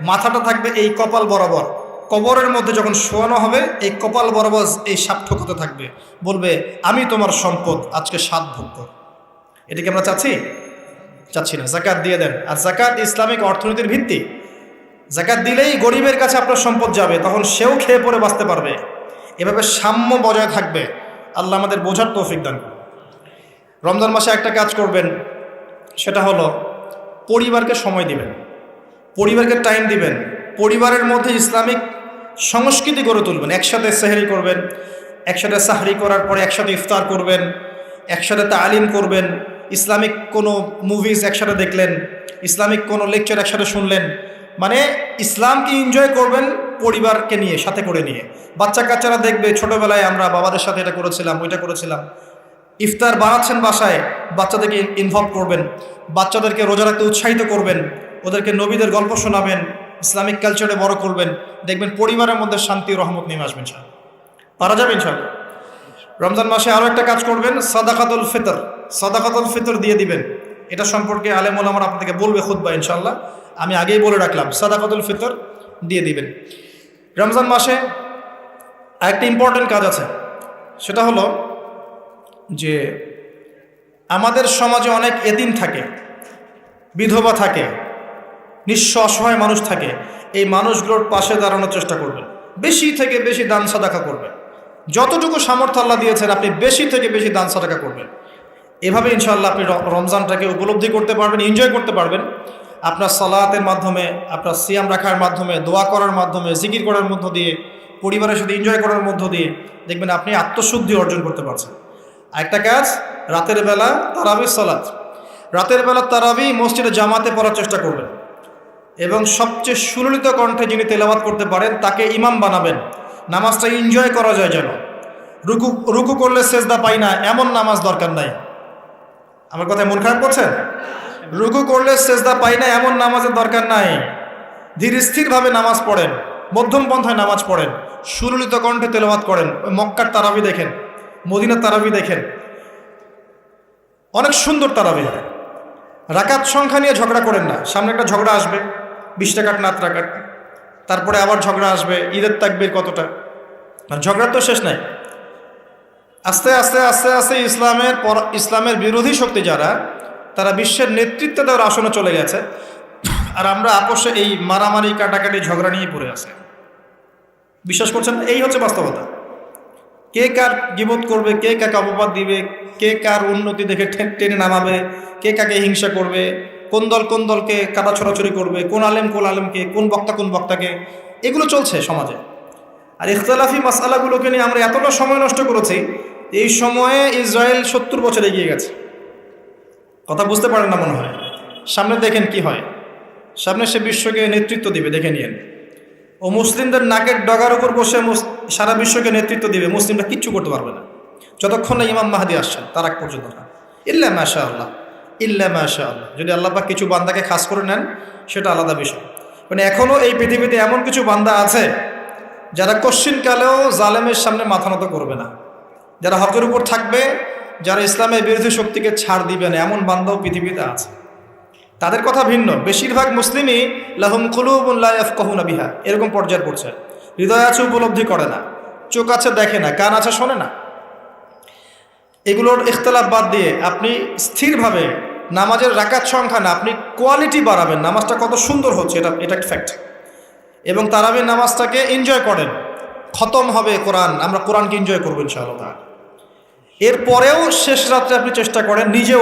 [SPEAKER 1] মাথাটা থাকবে এই কপাল বরাবর। কবরের মধ্যে যখন শোয়ানো হবে, এই কপাল বরাবর এই সাপ ঠোকাতে থাকবে, বলবে আমি তোমার সম্পদ, আজকে স্বাদ ভোগ কর। এটাকে আমরা চাচ্ছি না। জাকাত দিয়ে দেন। আর জাকাত ইসলামিক অর্থনীতির ভিত্তি। জাকাত দিলেই গরিবের কাছে আপনার সম্পদ যাবে, তখন সেও খেয়ে পরে বাঁচতে পারবে। এভাবে সাম্য বজায় থাকবে। আল্লাহ আমাদের বোঝার তৌফিক দান করুন। রমজান মাসে একটা কাজ করবেন, সেটা হলো পরিবারকে সময় দিবেন, পরিবারকে টাইম দিবেন। পরিবারের মধ্যে ইসলামিক সংস্কৃতি গড়ে তুলবেন। একসাথে সেহরি করবেন, একসাথে সাহরি করার পরে একসাথে ইফতার করবেন, একসাথে তালিম করবেন, ইসলামিক কোনো মুভিজ একসাথে দেখলেন, ইসলামিক কোনো লেকচার একসাথে শুনলেন। মানে ইসলামকে এনজয় করবেন পরিবারকে নিয়ে, সাথে করে নিয়ে। বাচ্চা কাচ্চারা দেখবে ছোটোবেলায় আমরা বাবাদের সাথে এটা করেছিলাম, ওইটা করেছিলাম। ইফতার বানাচ্ছেন বাসায়, বাচ্চাদেরকে ইনভলভ করবেন, বাচ্চাদেরকে রোজা রাখতে উৎসাহিত করবেন, ওদেরকে নবীদের গল্প শোনাবেন, ইসলামিক কালচারে বড় করবেন। দেখবেন পরিবারের মধ্যে শান্তি রহমত নেমে আসবেন। পারা যাবে ইনশাআল্লাহ। রমজান মাসে আরও একটা কাজ করবেন, সাদাকাতুল ফিতর দিয়ে দিবেন। এটা সম্পর্কে আলেম ওলামারা আপনাদেরকে বলবে খুতবা ইনশাআল্লাহ, আমি আগেই বলে রাখলাম, সাদাকাতুল ফিতর দিয়ে দিবেন। রমজান মাসে আরেকটা ইম্পর্টেন্ট কাজ আছে, সেটা হলো যে আমাদের সমাজে অনেক এতিম থাকে, বিধবা থাকে, নিঃস্ব অসহায় মানুষ থাকে। এই মানুষগুলোর পাশে দাঁড়ানোর চেষ্টা করবেন। বেশি থেকে বেশি দান সাদাকা করবেন। যতটুকু সামর্থ্য আল্লাহ দিয়েছেন, আপনি বেশি থেকে বেশি দান সাদাকা করবেন। এভাবে ইনশাআল্লাহ আপনি রমজানটাকে উপলব্ধি করতে পারবেন, এনজয় করতে পারবেন। আপনার সালাতের মাধ্যমে, আপনার সিয়াম রাখার মাধ্যমে, দোয়া করার মাধ্যমে, জিকির করার মধ্য দিয়ে, পরিবারের সাথে এনজয় করার মধ্য দিয়ে দেখবেন আপনি আত্মশুদ্ধি অর্জন করতে পারছেন। আরেকটা কাজ, রাতের বেলা তারাবি সালাত, রাতের বেলা তারাবি মসজিদে জামাতে পড়ার চেষ্টা করবেন। এবং সবচেয়ে সুললিত কণ্ঠে যিনি তেলাওয়াত করতে পারেন তাকে ইমাম বানাবেন। নামাজটা এনজয় করা যায় যেন। রুকু করলে সেজদা পাই না, এমন নামাজ দরকার নাই। আমার কথায় মন খারাপ করছেন? রুকু করলে সেজদা পাই না, এমন নামাজের দরকার নাই। ধীর স্থিরভাবে নামাজ পড়েন, মধ্যম পন্থায় নামাজ পড়েন, সুললিত কণ্ঠে তেলাওয়াত করেন। ওই মক্কার তারাবি দেখেন, মদিনার তারাবি দেখেন, অনেক সুন্দর তারাবি হয়। রাকাত সংখ্যা নিয়ে ঝগড়া করেন না। সামনে একটা ঝগড়া আসবে, 20 রাকাত না 8 রাকাত, তারপরে আবার ঝগড়া আসবে ঈদের তাকবীর কতটা, আর ঝগড়ার তো শেষ নাই। আস্তে আস্তে আস্তে আস্তে ইসলামের বিরোধী শক্তি যারা, তারা বিশ্বের নেতৃত্ব দেওয়ার আসনে চলে গেছে, আর আমরা আপোষে এই মারামারি কাটাকাটি ঝগড়া নিয়ে পড়ে আছে। বিশ্বাস করছেন? এই হচ্ছে বাস্তবতা। কে কার গীবত করবে, কে কাকে অপবাদ দিবে, কে কার উন্নতি দেখে টেনে নামাবে, কে কাকে হিংসা করবে, কোন দলকে কাদা ছড়াছড়ি করবে, কোন আলেমকে, কোন বক্তাকে, এগুলো চলছে সমাজে। আর ইখতিলাফি মাসআলাগুলোকে নিয়ে আমরা এতটা সময় নষ্ট করেছি, এই সময়ে ইসরায়েল 70 বছর এগিয়ে গেছে। কথা বুঝতে পারেন না মনে হয়। সামনে দেখেন কি হয়, সামনে সে বিশ্বকে নেতৃত্ব দিবে, দেখে নিয়েন। ও মুসলিমদের নাকের ডগার উপর বসে সারা বিশ্বকে নেতৃত্ব দিবে, মুসলিমরা কিচ্ছু করতে পারবে না যতক্ষণ না ইমাম মাহদি আসছেন, তার আগ পর্যন্ত না। ইল্লা মাশাআল্লাহ, ইল্লা মাশাআল্লাহ। যদি আল্লাহ পাক কিছু বান্দাকে খাস করে নেন, সেটা আলাদা বিষয়। মানে এখনও এই পৃথিবীতে এমন কিছু বান্দা আছে যারা কশ্চিনকালেও জালেমের সামনে মাথা নত করবে না, যারা হকের উপর থাকবে, যারা ইসলামের বিরোধী শক্তিকে ছাড় দিবে না, এমন বান্দাও পৃথিবীতে আছে। তাদের কথা ভিন্ন। বেশিরভাগ মুসলিমই লাহুম কুলুবুন লা ইয়াফকাহুনা বিহা, এরকম পর্যায়ে পড়ছে। হৃদয় আছে, উপলব্ধি করে না, চোখ আছে দেখে না, কান আছে শোনে না। এগুলোর ইখতিলাফ বাদ দিয়ে আপনি স্থিরভাবে নামাজের রাকাত সংখ্যা না, আপনি কোয়ালিটি বাড়াবেন। নামাজটা কত সুন্দর হচ্ছে, এটা একটা ফ্যাক্ট। এবং তারাবির নামাজটাকে এনজয় করেন। খতম হবে কোরআন, আমরা কোরআনকে এনজয় করবো ইনশাআল্লাহ। এরপরেও শেষ রাত্রে আপনি চেষ্টা করেন নিজে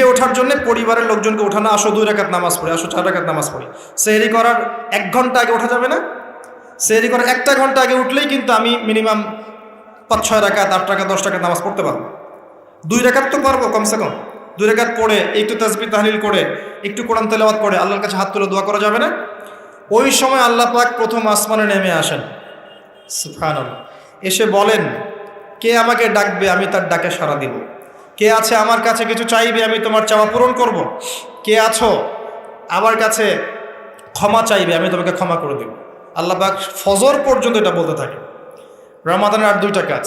[SPEAKER 1] ওঠার জন্য, পরিবারের লোকজনকে ওঠানো, আসো 2 রাকাত নামাজ পড়ি, আসো 4 রাকাত নামাজ পড়ি। সেহরি করার 1 ঘন্টা আগে ওঠা যাবে না? সেহরি করার 1 ঘন্টা আগে উঠলেই কিন্তু আমি মিনিমাম 5-6 রাকাত, 8 রাকাত, 10 রাকাত নামাজ পড়তে পারবো। 2 রাকাত তো পারবো কমসে কম। 2 রাকাত পড়ে একটু তাসবিহ তাহলিল করে, একটু কোরআন তেলাওয়াত করে আল্লাহর কাছে হাত তুলে দোয়া করা যাবে না? ওই সময় আল্লাহ পাক প্রথম আসমানে নেমে আসেন, সুবহানাল্লাহ। এসে বলেন, কে আমাকে ডাকবে, আমি তার ডাকে সাড়া দিব। কে আছে আমার কাছে কিছু চাইবে, আমি তোমার চাওয়া পূরণ করব। কে আছো আমার কাছে ক্ষমা চাইবে, আমি তোমাকে ক্ষমা করে দেব। আল্লাহ পাক ফজর পর্যন্ত এটা বলতে থাকে। রমাদানের আর 2টা কাজ।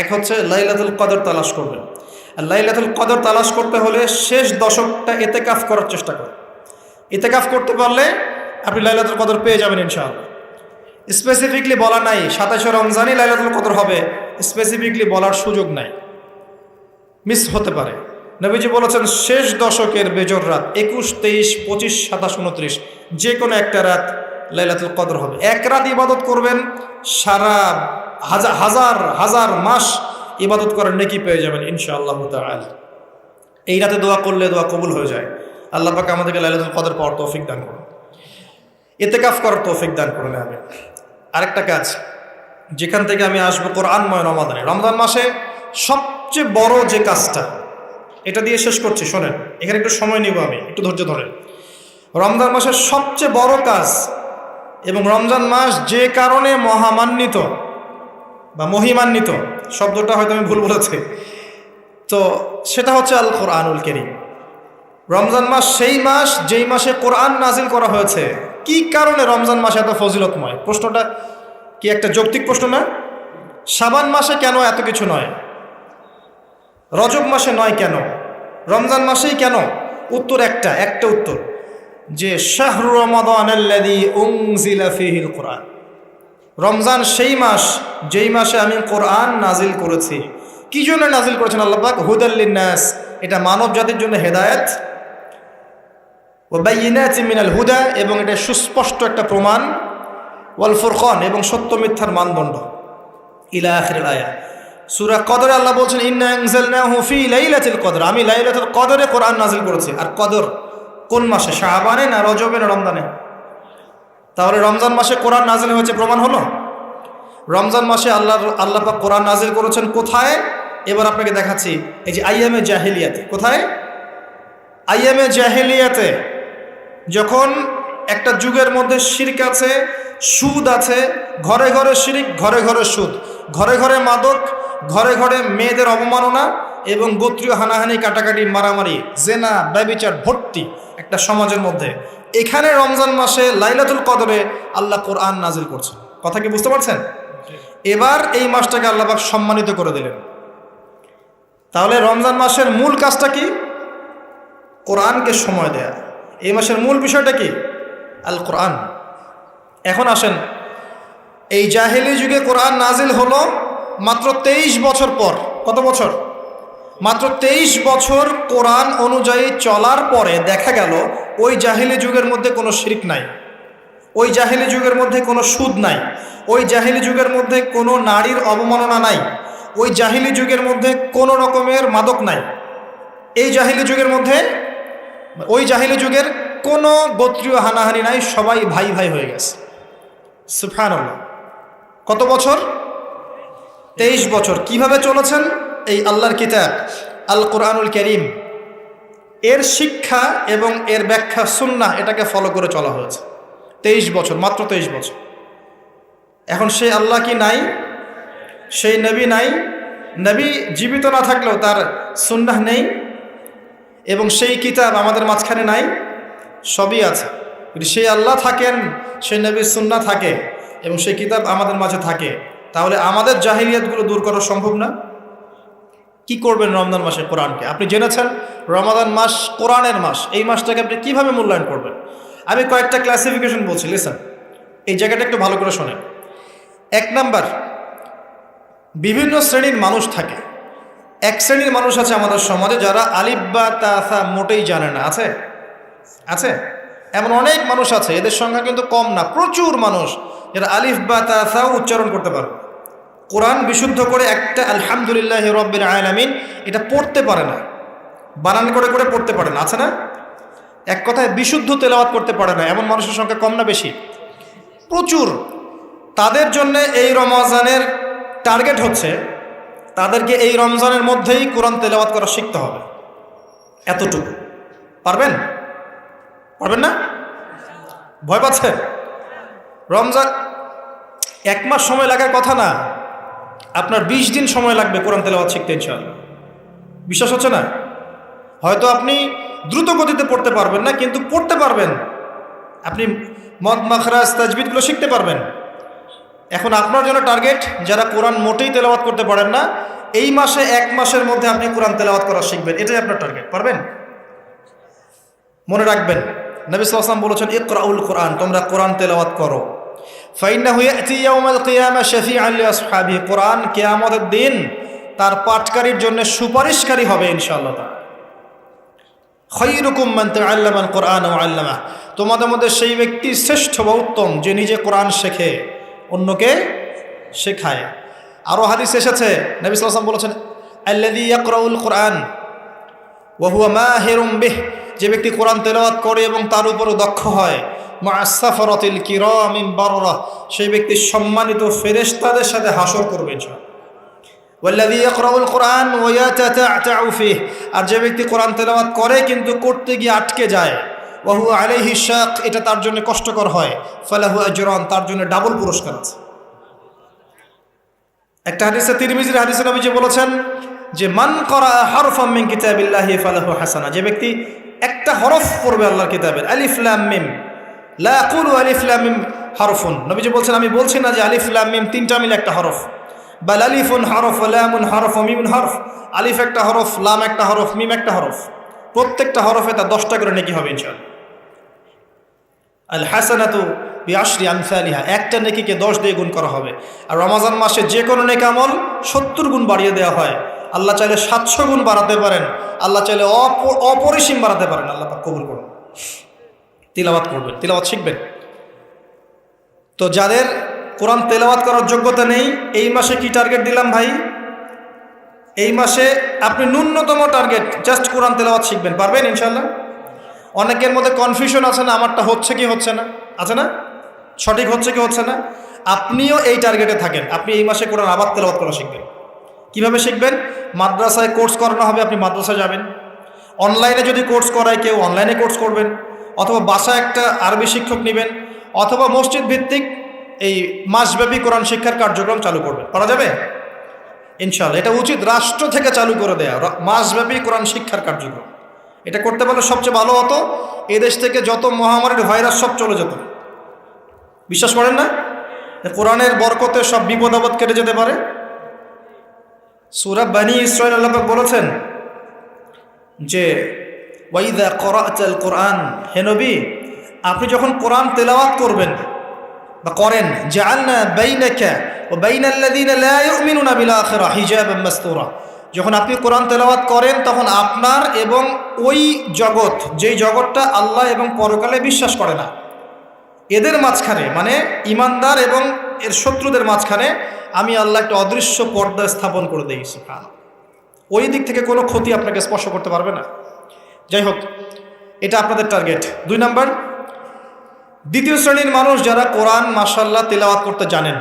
[SPEAKER 1] এক হচ্ছে লাইলাতুল কদর তালাশ করবেন। আর লাইলাতুল কদর তালাশ করতে হলে শেষ দশকটা ইতিকাফ করার চেষ্টা করুন। ইতিকাফ করতে পারলে আপনি লাইলাতুল কদর পেয়ে যাবেন ইনশাআল্লাহ। স্পেসিফিকলি বলা নাই 27শে রমজানই লাইলাতুল কদর হবে, স্পেসিফিকলি বলার সুযোগ নাই, মিস হতে পারে। নবীজি বলেছেন শেষ দশকের বেজর রাত 21, 23, 25, 27, 29 যে কোনো একটা রাত লাইলাতুল কদর হবে। এক রাত ইবাদত করবেন, সারা হাজার মাস ইবাদত করার নেকি পেয়ে যাবেন ইনশাআল্লাহ তাআলা। এই রাতে দোয়া করলে দোয়া কবুল হয়ে যায়। আল্লাহ পাক আমাদেরকে লাইলাতুল কদর পাওয়ার তৌফিক দান করুন, ইতিকাফ করার তৌফিক দান করুন। আমি আরেকটা কাজ যেখান থেকে আমি আসবো, কোরআনময় রমজান মাসে সবচেয়ে বড় যে কাজটা, এটা দিয়ে শেষ করছি, শোনেন। এখানে একটু সময় নিব, আমি একটু ধৈর্য ধরেন। রমজান মাসের সবচেয়ে বড় কাজ, এবং রমজান মাস যে কারণে মহামান্বিত বা মহিমান্বিত, শব্দটা হয়তো আমি ভুল বলেছি, তো সেটা হচ্ছে আল কোরআনুল কারীম। রমজান মাস সেই মাস যেই মাসে কোরআন নাজিল করা হয়েছে। কি কারণে রমজান মাসে এত ফজিলতময়? প্রশ্নটা কি একটা যৌক্তিক প্রশ্ন না? শাবান মাসে কেন এত কিছু নয়? রজব মাসে নয় কেন? রমজান মাসেই কেন? উত্তর একটা উত্তর, যে শাহরু রমাদানাল্লাযী উনজিলা ফীহিল কোরআন। রমজান সেই মাস যেই মাসে আমি কোরআন নাজিল করেছি। কি জন্য নাজিল করেছেন আল্লাহ পাক? হুদাল লিন্নাস, এটা মানব জাতির জন্য হেদায়েত, ওয়া বাইয়িনাতিন মিনাল হুদা, এবং এটা সুস্পষ্ট একটা প্রমাণ, ওয়াল ফুরকান, এবং সত্য মিথ্যার মানদণ্ড, ইলা আখিরিল আয়া। সূরা কদরে আল্লাহ বলছেন ইন্না আনজালনাহু ফি লাইলাতুল কদর, আমি লাইলাতুল কদরে কোরআন নাজিল করেছি। আর কদর কোন মাসে? শাবানে না রজবে না রমজানে? তাহলে রমজান মাসে কোরআন নাজিল হয়েছে, প্রমাণ হলো। রমজান মাসে আল্লাহ পাক কোরআন নাজিল করেছেন কোথায়? এবার আপনাকে দেখাচ্ছি। এই যে আইয়ামে জাহেলিয়াতে। কোথায়? আইয়ামে জাহেলিয়াতে, যখন একটা যুগের মধ্যে শিরক আছে, সুদ আছে, ঘরে ঘরে শিরক, ঘরে ঘরে সুদ, ঘরে ঘরে মাদক, ঘরে ঘরে মেয়েদের অবমাননা, এবং গোত্রীয় হানাহানি, কাটাকাটি, মারামারি, জেনা, ব্যভিচার ভর্তি একটা সমাজের মধ্যে। এখানে রমজান মাসে লাইলাতুল কদরে আল্লাহ কোরআন নাজিল করছেন। কথা কি বুঝতে পারছেন? এবার এই মাসটাকে আল্লাহ পাক সম্মানিত করে দিলেন। তাহলে রমজান মাসের মূল কাজটা কি? কোরআনকে সময় দেয়া। এই মাসের মূল বিষয়টা কি? আল কোরআন। এখন আসেন, এই জাহেলি যুগে কোরআন নাজিল হলো মাত্র 23 বছর পর। কত বছর? মাত্র 23 বছর কোরআন অনুযায়ী চলার পরে দেখা গেল ওই জাহেলি যুগের মধ্যে কোনো শিরক নাই, ওই জাহেলি যুগের মধ্যে কোনো সুদ নাই, ওই জাহেলি যুগের মধ্যে কোনো নারীর অবমাননা নাই, ওই জাহেলি যুগের মধ্যে কোনো রকমের মাদক নাই, এই জাহেলি যুগের মধ্যে, ওই জাহেলি যুগের কোনো গোত্রীয় হানাহানি নাই, সবাই ভাই ভাই হয়ে গেছে। সুবহানাল্লাহ। কত বছর? 23 বছর। কিভাবে চলেছেন? এই আল্লাহর কিতাব আল কোরআনুল কারীম, এর শিক্ষা এবং এর ব্যাখ্যা সুন্নাহ, এটাকে ফলো করে চলা হয়েছে 23 বছর, মাত্র 23 বছর। এখন সেই আল্লাহ কি নাই? সেই নবী নাই? নবী জীবিত না থাকলেও তার সুন্নাহ নেই, এবং সেই কিতাব আমাদের মাঝখানে নাই? সবই আছে। যদি সেই আল্লাহ থাকেন, সেই নবীর সুন্নাহ থাকে এবং সেই কিতাব আমাদের মাঝে থাকে, তাহলে আমাদের জাহিলিয়াতগুলো দূর করা সম্ভব না? কি করবেন রমজান মাসে কোরআনকে? আপনি জেনেছেন রমাদান মাস কোরআনের মাস, এই মাসটাকে আপনি কিভাবে মূল্যায়ন করবেন? আমি কয়েকটা ক্লাসিফিকেশন বলছি, লিসেন, এই জায়গাটা একটু ভালো করে শোনেন। 1 নাম্বার, বিভিন্ন শ্রেণীর মানুষ থাকে। এক শ্রেণীর মানুষ আছে আমাদের সমাজে যারা আলিফ বা তাসা মোটেই জানে না। আছে? আছে? এমন অনেক মানুষ আছে, এদের সংখ্যা কিন্তু কম না, প্রচুর মানুষ যারা আলিফ বা তাসাও উচ্চারণ করতে পারে, কোরআন বিশুদ্ধ করে একটা আলহামদুলিল্লাহি রাব্বিল আলামিন এটা পড়তে পারে না, বানান করে করে পড়তে পারে না। আছে না? এক কথায় বিশুদ্ধ তেলাওয়াত করতে পারে না, এমন মানুষের সংখ্যা কম না বেশি? প্রচুর। তাদের জন্য এই রমজানের টার্গেট হচ্ছে তাদেরকে এই রমজানের মধ্যেই কোরআন তেলাওয়াত করা শিখতে হবে। এতটুকু পারবেন? পারবেন না? ভয় পাচ্ছে? রমজান 1 মাস সময় লাগার কথা না, আপনার 20 দিন সময় লাগবে কোরআন তেলাওয়াত শিখতে ইনশাআল্লাহ। বিশ্বাস হচ্ছে না? হয়তো আপনি দ্রুত গতিতে পড়তে পারবেন না, কিন্তু পড়তে পারবেন। আপনি মদ মাখরাজ তাজবিদগুলো শিখতে পারবেন। এখন আপনার জন্য টার্গেট যারা কোরআন মোটেই তেলাওয়াত করতে পারেন না, এই মাসে 1 মাসের মধ্যে আপনি কোরআন তেলাওয়াত করা শিখবেন, এটাই আপনার টার্গেট। পারবেন? মনে রাখবেন, নবী সাল্লাল্লাহু আলাইহি ওয়াসাল্লাম বলেছেন ইকরাউল কোরআন, তোমরা কোরআন তেলাওয়াত করো। ফাইন্নাহু ইয়াতি ইয়াউমাল কিয়ামা শাফিআন লিআসহাবিহি, কোরআন কিয়ামতের দিন তার পাঠকারীর জন্য সুপারিশকারী হবে ইনশাআল্লাহ তাআলা। খায়রুকুম মান তাআল্লামাল কোরআন ওয়া আল্লামাহ, তোমাদের মধ্যে সেই ব্যক্তি শ্রেষ্ঠ বা উত্তম যে নিজে কোরআন শেখে, অন্যকে শেখায়। আরও হাদিস এসেছে, নবী সাল্লাল্লাহু আলাইহি ওয়াসাল্লাম বলেছেন আল্লাযী ইয়াকরাউল কোরআন ওয়া হুয়া মাহিরুম বিহ, যে ব্যক্তি কোরআন তেলাওয়াত করে এবং তার উপরও দক্ষ হয়, মা'আস সাফারাতিল কিরামিল বাররা, সেই ব্যক্তি সম্মানিত ফেরেশতাদের সাথে হাসর করবে ইনশাআল্লাহ। ওয়াল্লাযী ইয়াকরাউল কোরআন ওয়া ইয়াতাতা'তাউ ফিহি, আর যে ব্যক্তি কোরআন তেলাওয়াত করে কিন্তু করতে গিয়ে আটকে যায়, ওয়া হুয়া আলাইহি শাক, এটা তার জন্য কষ্টকর হয়, ফালাহু আজরান, তার জন্য ডাবল পুরস্কার আছে। একটা হাদিসে, তিরমিজির হাদিসে নবীজি বলেছেন যে মান করা হারফাম মিন কিতাবিল্লাহি ফালাহু হাসানা, যে ব্যক্তি একটা হরফ পড়বে আল্লাহর কিতাবের, আলিফ লাম মিম, লা আকুলু আলিফ লাম মিম হারফুন, নবীজি বলছেন আমি বলছি না যে আলিফ লাম মিম তিনটা মিলে একটা হরফ, বাল আলিফুন হরফ, লামুন হরফ, মিমুন হরফ, আলিফ একটা হরফ, লাম একটা হরফ, মিম একটা হরফ, প্রত্যেকটা হরফে তার 10টা করে নেকি হবে ইনশাআল্লাহ। আল হাসানাতু বিআশরি আমসালিহা, একটা নেকিকে 10 দিয়ে গুণ করা হবে। আর রমজান মাসে যে কোনো নেক আমল 70 গুণ বাড়িয়ে দেওয়া হয়। আল্লাহ চাইলে 700 গুণ বাড়াতে পারেন, আল্লাহ চাইলে অপরিসীম বাড়াতে পারেন। আল্লাহ পাক কবুল করুন। তিলাওয়াত করবেন, তিলাওয়াত শিখবেন। তো যাদের কোরআন তেলাওয়াত করার যোগ্যতা নেই, এই মাসে কি টার্গেট দিলাম ভাই? এই মাসে আপনি ন্যূনতম টার্গেট জাস্ট কোরআন তেলাওয়াত শিখবেন, পারবেন ইনশাআল্লাহ? অনেকের মধ্যে কনফিউশন আছে না, আমারটা হচ্ছে কি হচ্ছে না, আছে না, সঠিক হচ্ছে কি হচ্ছে না। আপনিও এই টার্গেটে থাকেন, আপনি এই মাসে কোরআন আবার তেলাওয়াত করা শিখবেন। কিভাবে শিখবেন? মাদ্রাসায় কোর্স করানো হবে, আপনি মাদ্রাসায় যাবেন। অনলাইনে যদি কোর্স করায় কেউ, অনলাইনে কোর্স করবেন, অথবা বাসায় একটা আরবি শিক্ষক নেবেন, অথবা মসজিদ ভিত্তিক এই মাসব্যাপী কোরআন শিক্ষার কার্যক্রম চালু করবেন। করা যাবে ইনশাআল্লাহ। এটা উচিত রাষ্ট্র থেকে চালু করে দেয়া মাসব্যাপী কোরআন শিক্ষার কার্যক্রম। এটা করতে পারলে সবচেয়ে ভালো হতো। এদেশ থেকে যত মহামারীর ভাইরাস সব চলে যেত। বিশ্বাস করেন না? কোরআনের বরকতে সব বিপদ আপদ কেটে যেতে পারে। সূরা বনী ইসরাঈল আল্লাহ পাক বলেছেন যে ওয়াইদা ক্বরা'তাল কোরআন, হে নবী আপনি যখন কোরআন তেলাওয়াত করবেন বা করেন, জাআলনা বাইনাকা ওয়া বাইনাল্লাযীনা লা ইউমিনুনা বিল আখিরাহ হিজাবাম মাসতুরা, যখন আপনি কোরআন তেলাওয়াত করেন তখন আপনার এবং ওই জগৎ, যেই জগৎটা আল্লাহ এবং পরকালে বিশ্বাস করে না, এদের মাঝখানে মানে ইমানদার এবং এর শত্রুদের মাঝখানে আমি আল্লাহ একটা অদৃশ্য পর্দা স্থাপন করে দিই। সুবহানাল্লাহ। ওই দিক থেকে কোনো ক্ষতি আপনাকে স্পর্শ করতে পারবে না। যাই হোক, এটা আপনাদের টার্গেট। 2 নাম্বার, দ্বিতীয় শ্রেণীর মানুষ যারা কোরআন মাশাআল্লাহ তেলাওয়াত করতে জানেন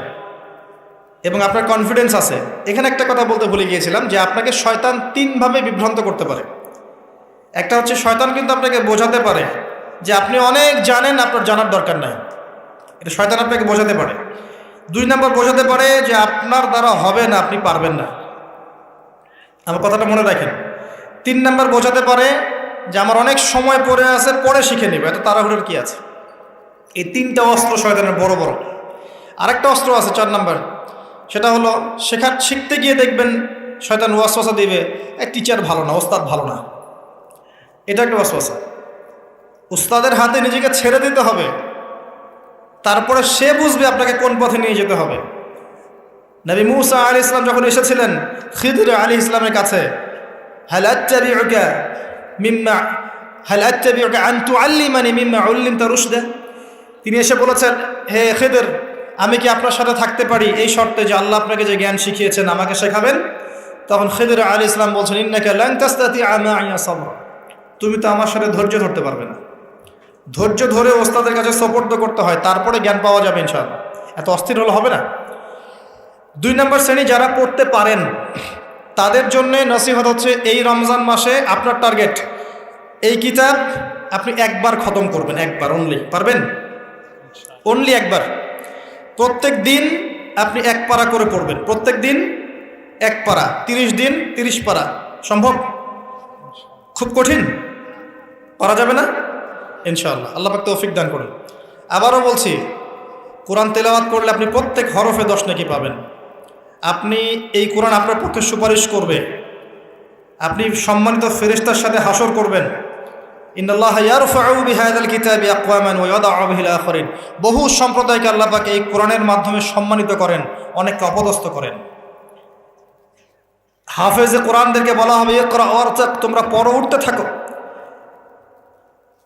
[SPEAKER 1] এবং আপনার কনফিডেন্স আছে। এখানে একটা কথা বলতে ভুলে গিয়েছিলাম যে আপনাকে শয়তান 3 ভাবে বিভ্রান্ত করতে পারে। একটা হচ্ছে শয়তান কিন্তু আপনাকে বোঝাতে পারে যে আপনি অনেক জানেন, আপনার জানার দরকার নাই। এটা শয়তান আপনাকে বোঝাতে পারে। 2 নম্বর বোঝাতে পারে যে আপনার দ্বারা হবে না, আপনি পারবেন না। আমার কথাটা মনে রাখেন। 3 নম্বর বোঝাতে পারে যে আমার অনেক সময় পড়ে আছে, পরে শিখে নেবে, এত তাড়াহুড়োর কি আছে। এই 3টা অস্ত্র শয়তানের বড় বড়। আরেকটা অস্ত্র আছে 4 নম্বর, সেটা হলো শিখতে গিয়ে দেখবেন শয়তান ওয়াসওয়াসা দিবে, এই টিচার ভালো না, ওস্তাদ ভালো না। এটা একটা ওয়াসওয়াসা। উস্তাদের হাতে নিজেকে ছেড়ে দিতে হবে, তারপরে সে বুঝবে আপনাকে কোন পথে নিয়ে যেতে হবে। নবী মূসা আলাইহিস সালাম যখন এসেছিলেন খিদর আলাইহিস সালামের কাছে, হাল আত্তাবিউকা আন তুআল্লিমানি মিম্মা উল্লিমতা রুশদা, তিনি এসে বলেছেন, হে খিদর আমি কি আপনার সাথে থাকতে পারি এই শর্তে যে আল্লাহ আপনাকে যে জ্ঞান শিখিয়েছেন আমাকে শেখাবেন? তখন খিদর আলাইহিস সালাম বলছেন, ইন্নাকা লান তাস্তাতিআ মা'ইয়া সাবরা, তুমি তো আমার সাথে ধৈর্য ধরতে পারবে না। ধৈর্য ধরে ওস্তাদের কাছে সুপর্দ করতে হয়, তারপরে জ্ঞান পাওয়া যাবে ইনশাআল্লাহ। এত অস্থির হলে হবে না। 2 নম্বর শ্রেণী যারা পড়তে পারেন তাদের জন্য নসিহত হচ্ছে, এই রমজান মাসে আপনার টার্গেট এই কিতাব আপনি একবার খতম করবেন, একবার অনলি। পারবেন? অনলি একবার। প্রত্যেক দিন আপনি 1 পারা করে পড়বেন, প্রত্যেক দিন 1 পারা, 30 দিন 30 পারা। সম্ভব? খুব কঠিন? পারা যাবে না? ইনশাআল্লাহ। আল্লাহ পাক তৌফিক দান করুন। আবারও বলছি, কোরআন তেলাওয়াত করলে আপনি প্রত্যেক হরফে 10 নেকি পাবেন। আপনি এই কোরআন আপনার পক্ষে সুপারিশ করবে, আপনি সম্মানিত ফেরেশতার সাথে হাসর করবেন। ইন্নাল্লাহা ইয়ারফাউ বিহাযাল কিতাবি আকওয়ামান ওয়া ইয়াদাউ বিহিল আখারিন। বহু সম্প্রদায়কে আল্লাহ পাক এই কোরআনের মাধ্যমে সম্মানিত করেন, অনেককে অপদস্থ করেন। হাফেজে কোরআনদেরকে বলা হবে, ইকরা ওয়ারতাক, তোমরা পড়ো, উঠতে থাকো।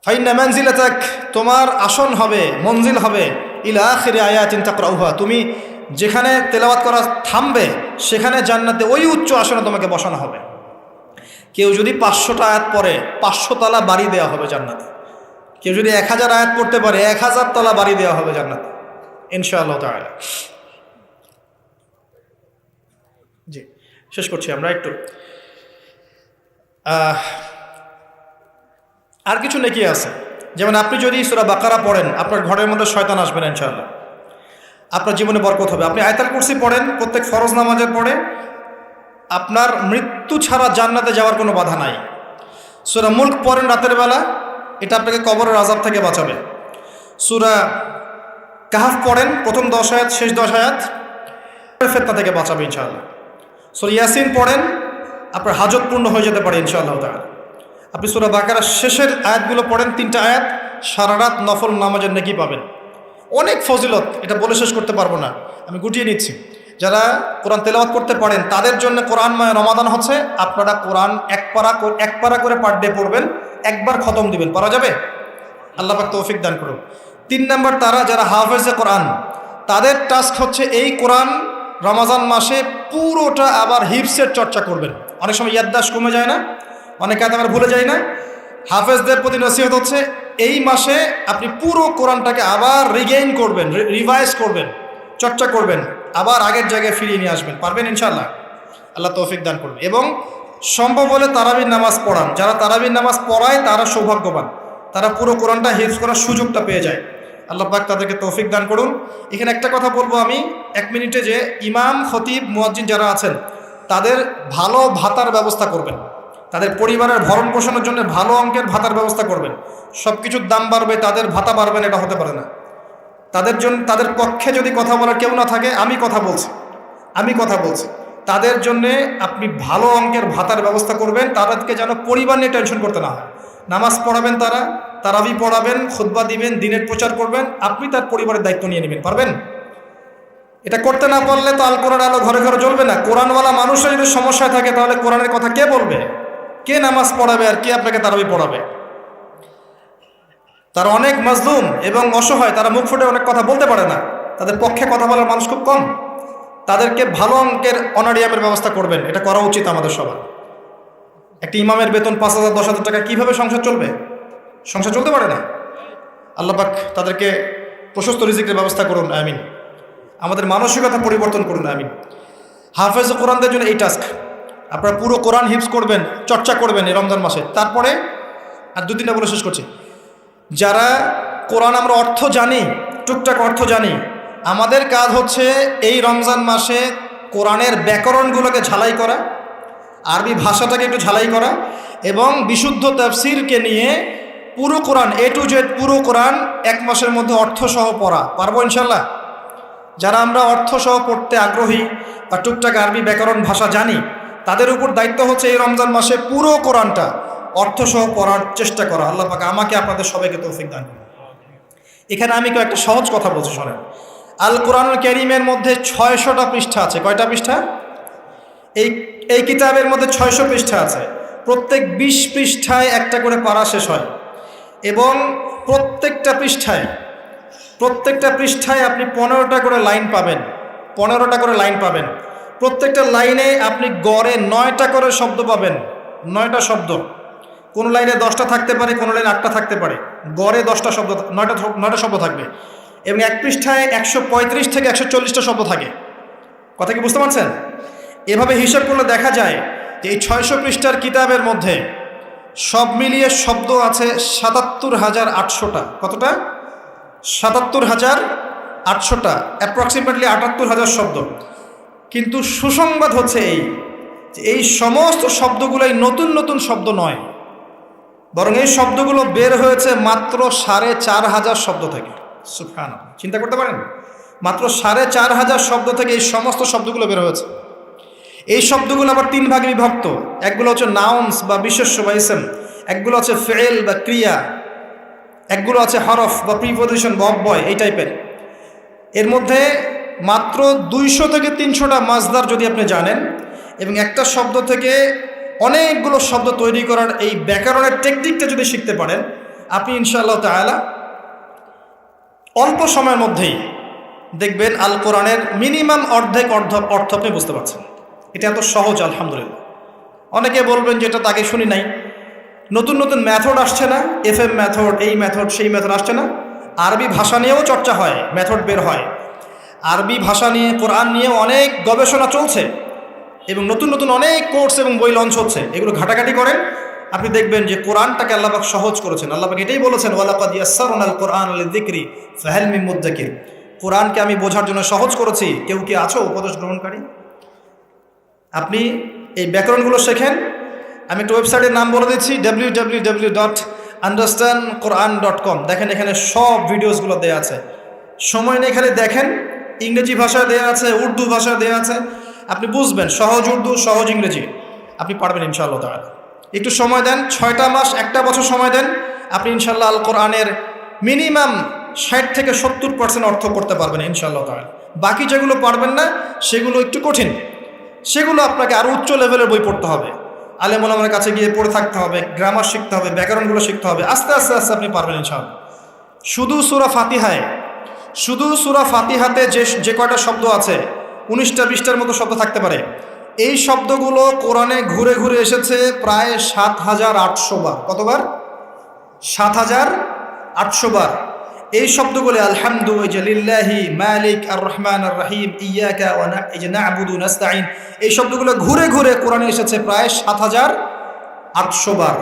[SPEAKER 1] ফাইন্না মানজিলাতাক, তোমার আসন হবে, মঞ্জিল হবে, ইলা আখিরি আয়াতিন তাকরাউহা, তুমি যেখানে তেলাওয়াত করা থামবে সেখানে জান্নাতে ওই উচ্চ আসনে তোমাকে বসানো হবে। কেউ যদি 500টা আয়াত পড়ে 500 তলা বাড়ি দেওয়া হবে জান্নাতে। কেউ যদি 1000 আয়াত পড়তে পারে 1000 তলা বাড়ি দেওয়া হবে জান্নাতে ইনশাআল্লাহ তাআলা। জি, শেষ করছি আমরা একটু। আর কিছু নেকি আছে, যেমন আপনি যদি সূরা বাকারা পড়েন আপনার ঘরের মধ্যে শয়তান আসবে না ইনশাআল্লাহ, আপনার জীবনে বরকত হবে। আপনি আয়াতুল কুরসি পড়েন প্রত্যেক ফরজ নামাজের পরে, আপনার মৃত্যু ছাড়া জান্নাতে যাওয়ার কোনো বাধা নাই। সূরা মুলক পড়েন রাতের বেলা, এটা আপনাকে কবরের আযাব থেকে বাঁচাবে। সূরা কাহফ পড়েন প্রথম 10 আয়াত শেষ 10 আয়াত, ফিতনা থেকে বাঁচাবে ইনশাআল্লাহ। সূরা ইয়াসিন পড়েন, আপনার হাজত পূর্ণ হয়ে যেতে পারে ইনশাআল্লাহ তাআলা। আপনি সূরা বাকারার শেষের আয়াতগুলো পড়েন 3টা আয়াত, সারা রাত নফল নামাজের নেকি পাবেন। অনেক ফজিলত, এটা বলে শেষ করতে পারবো না, আমি গুটিয়ে নিচ্ছি। যারা কোরআন তেলাওয়াত করতে পারেন তাদের জন্য কোরআনময় রমাদান হচ্ছে, আপনারা কোরআন এক পারা করে পার ডে পড়বেন, একবার খতম দিবেন। পারা যাবে? আল্লাহ পাক তৌফিক দান করুন। 3 নম্বর, তারা যারা হাফেজে কোরআন তাদের টাস্ক হচ্ছে এই কোরআন রমাজান মাসে পুরোটা আবার হিফসের চর্চা করবেন। অনেক সময় ইয়াদদাশ কমে যায় না, অনেকে আবার ভুলে যায় না। হাফেজদের প্রতি নসিহত হচ্ছে এই মাসে আপনি পুরো কোরআনটাকে আবার রিগেইন করবেন, রিভাইজ করবেন, চর্চা করবেন, আবার আগের জায়গায় ফিরিয়ে নিয়ে আসবেন। পারবেন ইনশাআল্লাহ? আল্লাহ তৌফিক দান করবেন। এবং সম্ভব হলে তারাবির নামাজ পড়ান। যারা তারাবির নামাজ পড়ায় তারা সৌভাগ্যবান, তারা পুরো কোরআনটা হিফজ করার সুযোগটা পেয়ে যায়। আল্লাহ পাক তাদেরকে তৌফিক দান করুন। এখানে একটা কথা বলবো আমি 1 মিনিটে, যে ইমাম খতিব মুয়াজ্জিন যারা আছেন তাদের ভালো ভাতার ব্যবস্থা করবেন। তাদের পরিবারের ভরণ পোষণের জন্য ভালো অঙ্কের ভাতার ব্যবস্থা করবেন। সব কিছুর দাম বাড়বে, তাদের ভাতা বাড়বে না, এটা হতে পারে না। তাদের পক্ষে যদি কথা বলার কেউ না থাকে, আমি কথা বলছি তাদের জন্যে আপনি ভালো অঙ্কের ভাতার ব্যবস্থা করবেন। তাদেরকে যেন পরিবার নিয়ে টেনশন করতে না হয়। নামাজ পড়াবেন, তারাবি পড়াবেন, খুতবা দিবেন, দিনের প্রচার করবেন, আপনি তার পরিবারের দায়িত্ব নিয়ে নেবেন। পারবেন? এটা করতে না পারলে তো আল কোরআন আলো ঘরে ঘরে জ্বলবে না। কোরআনওয়ালা মানুষের যদি সমস্যায় থাকে, তাহলে কোরআনের কথা কে বলবে? কে নামাজ পড়াবে আর কে আপনাকে তারাবি পড়াবে? তারা অনেক মাজলুম এবং অসহায়, তারা মুখ ফুটে অনেক কথা বলতে পারে না, তাদের পক্ষে কথা বলার মানুষ খুব কম। তাদেরকে ভালো অঙ্কের অনারিয়ামের ব্যবস্থা করবেন, এটা করা উচিত আমাদের সবার। একটি ইমামের বেতন 5,000 10,000 টাকা, কীভাবে সংসার চলবে? সংসার চলতে পারে না। আল্লাহ পাক তাদেরকে প্রশস্ত রিজিকের ব্যবস্থা করুন, আমিন। আমাদের মানসিকতা পরিবর্তন করুন, আমিন। হাফেজ কোরআনদের জন্য এই টাস্ক, আপনারা পুরো কোরআন হিফজ করবেন, চর্চা করবেন এই রমজান মাসে। তারপরে আর 2-3টা বলে শেষ করছি। যারা কোরআন আমরা অর্থ জানি, টুকটাক অর্থ জানি, আমাদের কাজ হচ্ছে এই রমজান মাসে কোরআনের ব্যাকরণগুলোকে ঝালাই করা, আরবি ভাষাটাকে একটু ঝালাই করা, এবং বিশুদ্ধ তাফসিরকে নিয়ে পুরো কোরআন A to Z পুরো কোরআন 1 মাসের মধ্যে অর্থসহ পড়া। পারবো ইনশাল্লাহ? যারা আমরা অর্থসহ পড়তে আগ্রহী বা টুকটাক আরবি ব্যাকরণ ভাষা জানি, তাদের উপর দায়িত্ব হচ্ছে এই রমজান মাসে পুরো কোরআনটা অর্থসহ পড়ার চেষ্টা করা। আল্লাহ পাক আমাকে আপনাদের সবাইকে তৌফিক দান করুন। এখানে আমি একটা সহজ কথা বলছি, শোনেন। আল কোরআনুল কারীমের মধ্যে 600টা পৃষ্ঠা আছে। কয়টা পৃষ্ঠা? এই কিতাবের মধ্যে 600 পৃষ্ঠা আছে। প্রত্যেক 20 পৃষ্ঠায় একটা করে পারা শেষ হয়, এবং প্রত্যেকটা পৃষ্ঠায় আপনি 15টা করে লাইন পাবেন। 15টা করে লাইন পাবেন। প্রত্যেকটা লাইনে আপনি গড়ে 9টা করে শব্দ পাবেন। 9টা শব্দ। কোন লাইনে 10টা থাকতে পারে, কোন লাইনে 8টা থাকতে পারে। গড়ে 10টা শব্দ, 9টা শব্দ থাকবে। এবং এক পৃষ্ঠায় 135 থেকে 140টা শব্দ থাকে। কথা কি বুঝতে পারছেন? এভাবে হিসাব করলে দেখা যায় যে এই 600 পৃষ্ঠার কিতাবের মধ্যে সব মিলিয়ে শব্দ আছে 77,800টা। কতটা? 77,800টা, অ্যাপ্রক্সিমেটলি 78,000 শব্দ। কিন্তু সুসংবাদ হচ্ছে এই সমস্ত শব্দগুলোই নতুন নতুন শব্দ নয়, বরং এই শব্দগুলো বের হয়েছে মাত্র 4,500 শব্দ থেকে। সুবহানাল্লাহ, চিন্তা করতে পারেন? মাত্র 4,500 শব্দ থেকে এই সমস্ত শব্দগুলো বের হয়েছে। এই শব্দগুলো আবার 3 ভাগে বিভক্ত। একগুলো হচ্ছে নাউন্স বা বিশেষ্য বা ইসম, একগুলো হচ্ছে ফেল বা ক্রিয়া, একগুলো আছে হরফ বা প্রিপোজিশন বা অব্যয়, এই টাইপের। এর মধ্যে মাত্র 200 থেকে 300টা মাজদার যদি আপনি জানেন, এবং একটা শব্দ থেকে অনেকগুলো শব্দ তৈরি করার এই ব্যাকরণের টেকনিকটা যদি শিখতে পারেন, আপনি ইনশাআল্লাহ তাআলা অল্প সময়ের মধ্যেই দেখবেন আল কোরআনের মিনিমাম অর্ধেক অর্থ আপনি বুঝতে পারছেন। এটা এত সহজ, আলহামদুলিল্লাহ। অনেকে বলবেন যে এটা তাকে শুনি নাই। নতুন নতুন মেথড আসছে না? FM মেথড, এই মেথড, সেই মেথড আসছে না? আরবি ভাষা নিয়েও চর্চা হয়, মেথড বের হয়। আরবি ভাষা নিয়ে, কোরআন নিয়েও অনেক গবেষণা চলছে, এবং নতুন নতুন অনেক কোর্স এবং বই লঞ্চ হচ্ছে। এগুলো ঘাটাঘাটি করেন, আপনি দেখবেন যে কোরআনটাকে আল্লাহ পাক সহজ করেছেন। আল্লাহ পাক এটাই বলেছেন, ওয়ালাকাদ ইয়াসসারনাল কোরআন লিযিকরি ফাহাল মিন মুদ্দাকির। কোরআনকে আমি বোঝার জন্য সহজ করেছি, কেউ কি আছো উপদেশ গ্রহণকারী? আপনি এই ব্যাকরণগুলো শেখেন। আমি একটা ওয়েবসাইটের নাম বলে দিচ্ছি, www.understandquran.com। দেখেন, এখানে সব ভিডিওসগুলো দেওয়া আছে। সময় নেই, খালি দেখেন। ইংরেজি ভাষায় দেওয়া আছে, উর্দু ভাষায় দেওয়া আছে। আপনি বুঝবেন, সহজ উর্দু, সহজ ইংরেজি, আপনি পারবেন ইনশাআল্লাহ তাআলা। একটু সময় দেন, 6টা মাস, 1টা বছর সময় দেন, আপনি ইনশাআল্লাহ আল কোরআনের মিনিমাম 60 থেকে 70% অর্থ করতে পারবেন ইনশাআল্লাহ তাআলা। বাকি যেগুলো পারবেন না, সেগুলো একটু কঠিন, সেগুলো আপনাকে আরও উচ্চ লেভেলের বই পড়তে হবে, আলেম ওলামার কাছে গিয়ে পড়ে থাকতে হবে, গ্রামার শিখতে হবে, ব্যাকরণগুলো শিখতে হবে। আস্তে আস্তে আস্তে আপনি পারবেন ইনশাআল্লাহ। শুধু সূরা ফাতিহাতে যে কয়টা শব্দ আছে, 19টা 20টার মতো শব্দ থাকতে পারে। এই শব্দগুলো কোরআনে ঘুরে ঘুরে এসেছে প্রায় 7,800 বার। কতবার? 7,800 বার। এই শব্দগুলো আলহামদু, লিল্লাহি, মালিক, আর রহমান আর রহিম, ইয়াকা না'বুদু নাস্তাইন, এই শব্দগুলো ঘুরে ঘুরে কোরআনে এসেছে প্রায় 7,800 বার।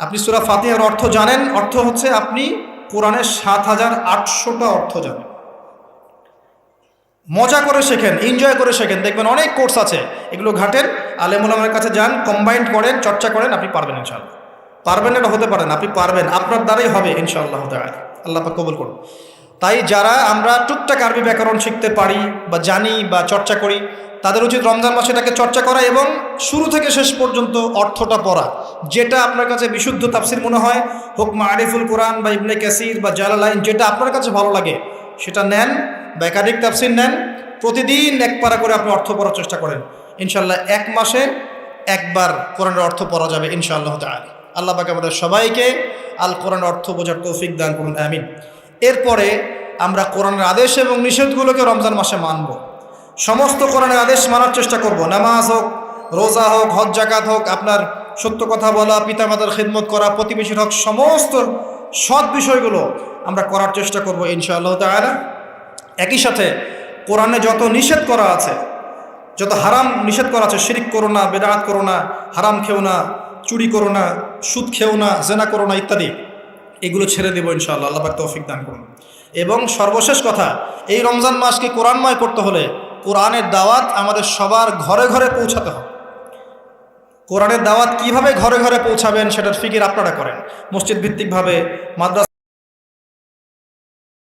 [SPEAKER 1] আপনি সূরা ফাতিহার অর্থ জানেন, অর্থ হচ্ছে আপনি কোরআনের 7,800টা অর্থ জানেন। মজা করে শেখেন, এনজয় করে শেখেন। দেখবেন অনেক কোর্স আছে, এগুলো ঘাটেন, আলেম ওলামার কাছে যান, কম্বাইন্ড করেন, চর্চা করেন, আপনি পারবেন ইনশাআল্লাহ। পারবেন এটা হতে পারেন, আপনি পারবেন, আপনার দ্বারাই হবে ইনশাআল্লাহ তাআলা। আল্লাহ পাক কবুল করুন। তাই যারা আমরা টুকটাক আরবি ব্যাকরণ শিখতে পারি বা জানি বা চর্চা করি, তাদের উচিত রমজান মাসে এটাকে চর্চা করা এবং শুরু থেকে শেষ পর্যন্ত অর্থটা পড়া। যেটা আপনার কাছে বিশুদ্ধ তাফসির মনে হয়, হোক মারিফুল কোরআন বা ইবনে কাসির বা জালালাইন, যেটা আপনার কাছে ভালো লাগে সেটা নেন বা একাধিক তাফসির নেন। প্রতিদিন এক পারা করে আপনি অর্থ পড়ার চেষ্টা করেন। ইনশাআল্লাহ এক মাসে একবার কোরআনের অর্থ পড়া যাবে ইনশাআল্লাহ তাআলা। আল্লাহ পাক আমাদের সবাইকে আল কোরআনের অর্থ বোঝার তৌফিক দান করুন, আমিন। এরপরে আমরা কোরআনের আদেশ এবং নিষেধগুলোকে রমজান মাসে মানব। সমস্ত কোরআনের আদেশ মানার চেষ্টা করব। নামাজ হোক, রোজা হোক, হজ জাকাত হোক, আপনার সত্য কথা বলা, পিতামাতার খিদমত করা, প্রতিবেশীর হক, সমস্ত সৎ বিষয়গুলো আমরা করার চেষ্টা করব ইনশাআল্লাহ তাআলা। একই সাথে কোরআনে যত নিষেধ করা আছে, যত হারাম নিষেধ করা আছে, শিরিক করো না, বেদাত করো না, হারাম খেও না, চুরি করো না, সুদ খেও না, জেনা করো না ইত্যাদি, এগুলো ছেড়ে দেবো ইনশাআল্লাহ। আল্লাহ পাক তৌফিক দান করুন। এবং সর্বশেষ কথা, এই রমজান মাসকে কোরআনময় করতে হলে কোরআনের দাওয়াত আমাদের সবার ঘরে ঘরে পৌঁছাতে হবে। কোরআনের দাওয়াত কিভাবে ঘরে ঘরে পৌঁছাবেন সেটার ফিকির আপনারা করেন। মসজিদ ভিত্তিকভাবে, মাদ্রাসা